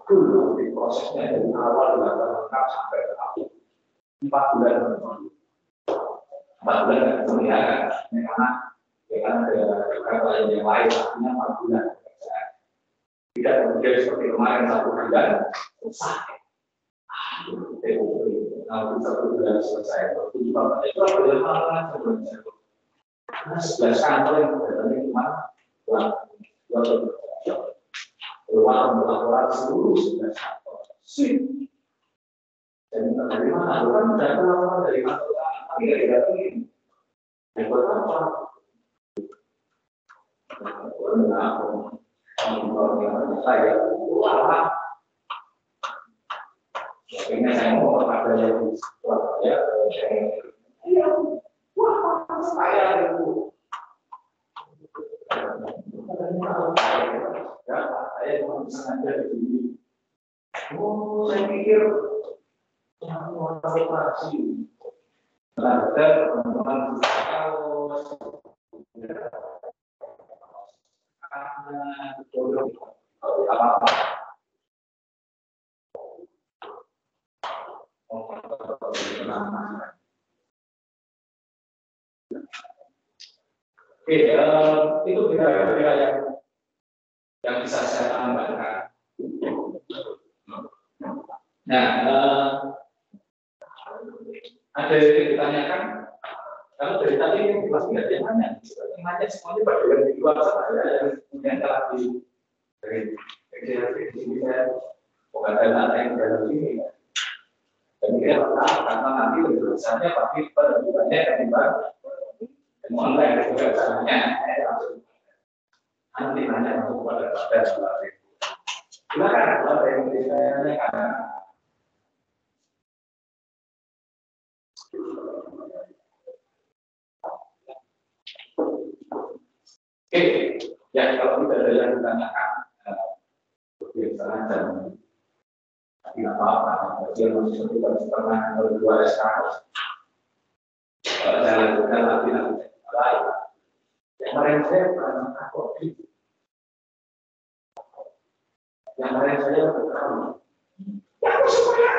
dulu di prosesnya dari awal lengkap sampai akhir 4 bulan. 4 bulan kemudian karena ada beberapa yang lain artinya 4 bulan. Tidak kemudian seperti kemarin 1 bulan selesai. Kalau 1 bulan selesai, itu adalah sebenarnya. Karena 11 kantor yang datangnya cuma rumah melakukan seluruh 11 kantor. Dan dari mana? Bukan data laporan dari kantor, tapi dari data ini. Yang pertama, saya lama. Akhirnya saya mau kepada yang ya, saya itu. Ya, saya cuma sengaja di sini. Oh, saya pikir orang operasi. Ada teman-teman apa-apa. Oke, itu kira-kira yang bisa saya tambahkan. Nah, ada yang ditanyakan, kalau dari tadi yang pasti nggak ada yang nanya semuanya pada yang di luar sana ya, yang kemudian telah dari sini saya bukan data yang dari sini. Dan ini karena nanti penjelasannya pasti penunjukannya ketimbang online penjelasannya nanti nanya untuk pada data. Silakan kalau ada yang ditanyakan. Oke, ya kalau tidak ada yang ditanyakan, biasanya dan tidak apa-apa. Dia masih setengah atau 2 SKS. Kalau saya lakukan lagi lain. Yang kemarin saya pernah audit. Yang kemarin saya berkali. Ya, supaya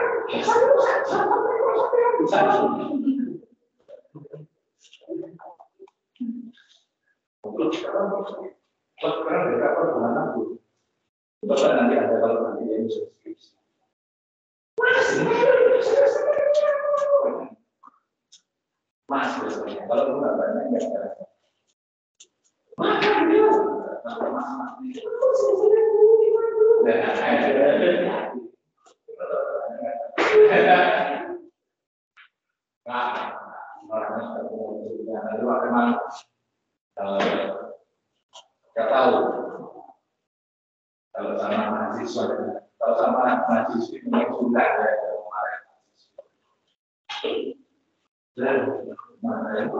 Sekarang mereka perbuatan aku. Bapak nanti ada kalau nanti yang subskripsi. Mas, kalau nggak banyak nggak ada. Nggak tahu kalau sama mahasiswa, kalau sama mahasiswa yang sudah ada kemarin. Dan mana yang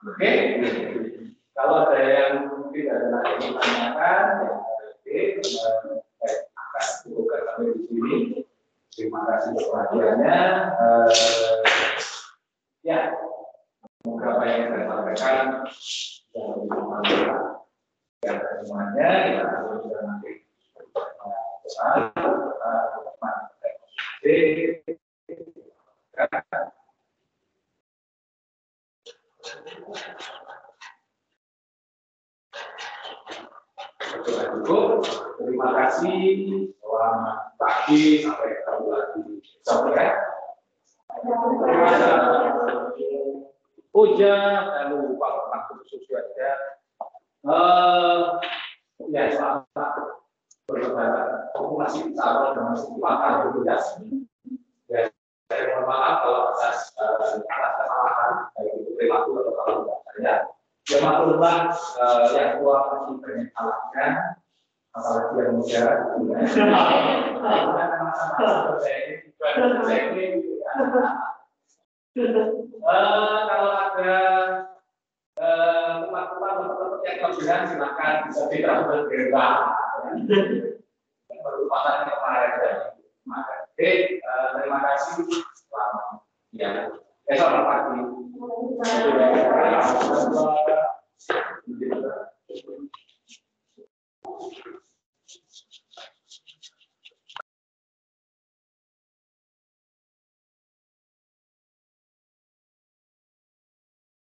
Oke, kalau ada yang mungkin ada lagi ditanyakan, akan cukupkan sampai di sini. Terima kasih untuk perhatiannya. Ya, semoga apa yang saya sampaikan jangan bermanfaat. Ya, semuanya kita harus nanti. Cukup. Terima kasih. Selamat pagi sampai ketemu lagi sore. Oh ya, saya lupa tentang khusus aja. Ya selamat berlebaran. Aku masih sabar dan masih makan dulu ya. Ya, saya mohon maaf kalau atas kesalahan baik itu perilaku atau kalau saya. Ya maklumlah yang tua masih banyak salahkan, apalagi yang muda. Kalau ada teman-teman yang kelebihan silakan bisa ditransfer ke bank. Merupakan kemarin. Oke, terima kasih. Selamat ya. Selamat pagi.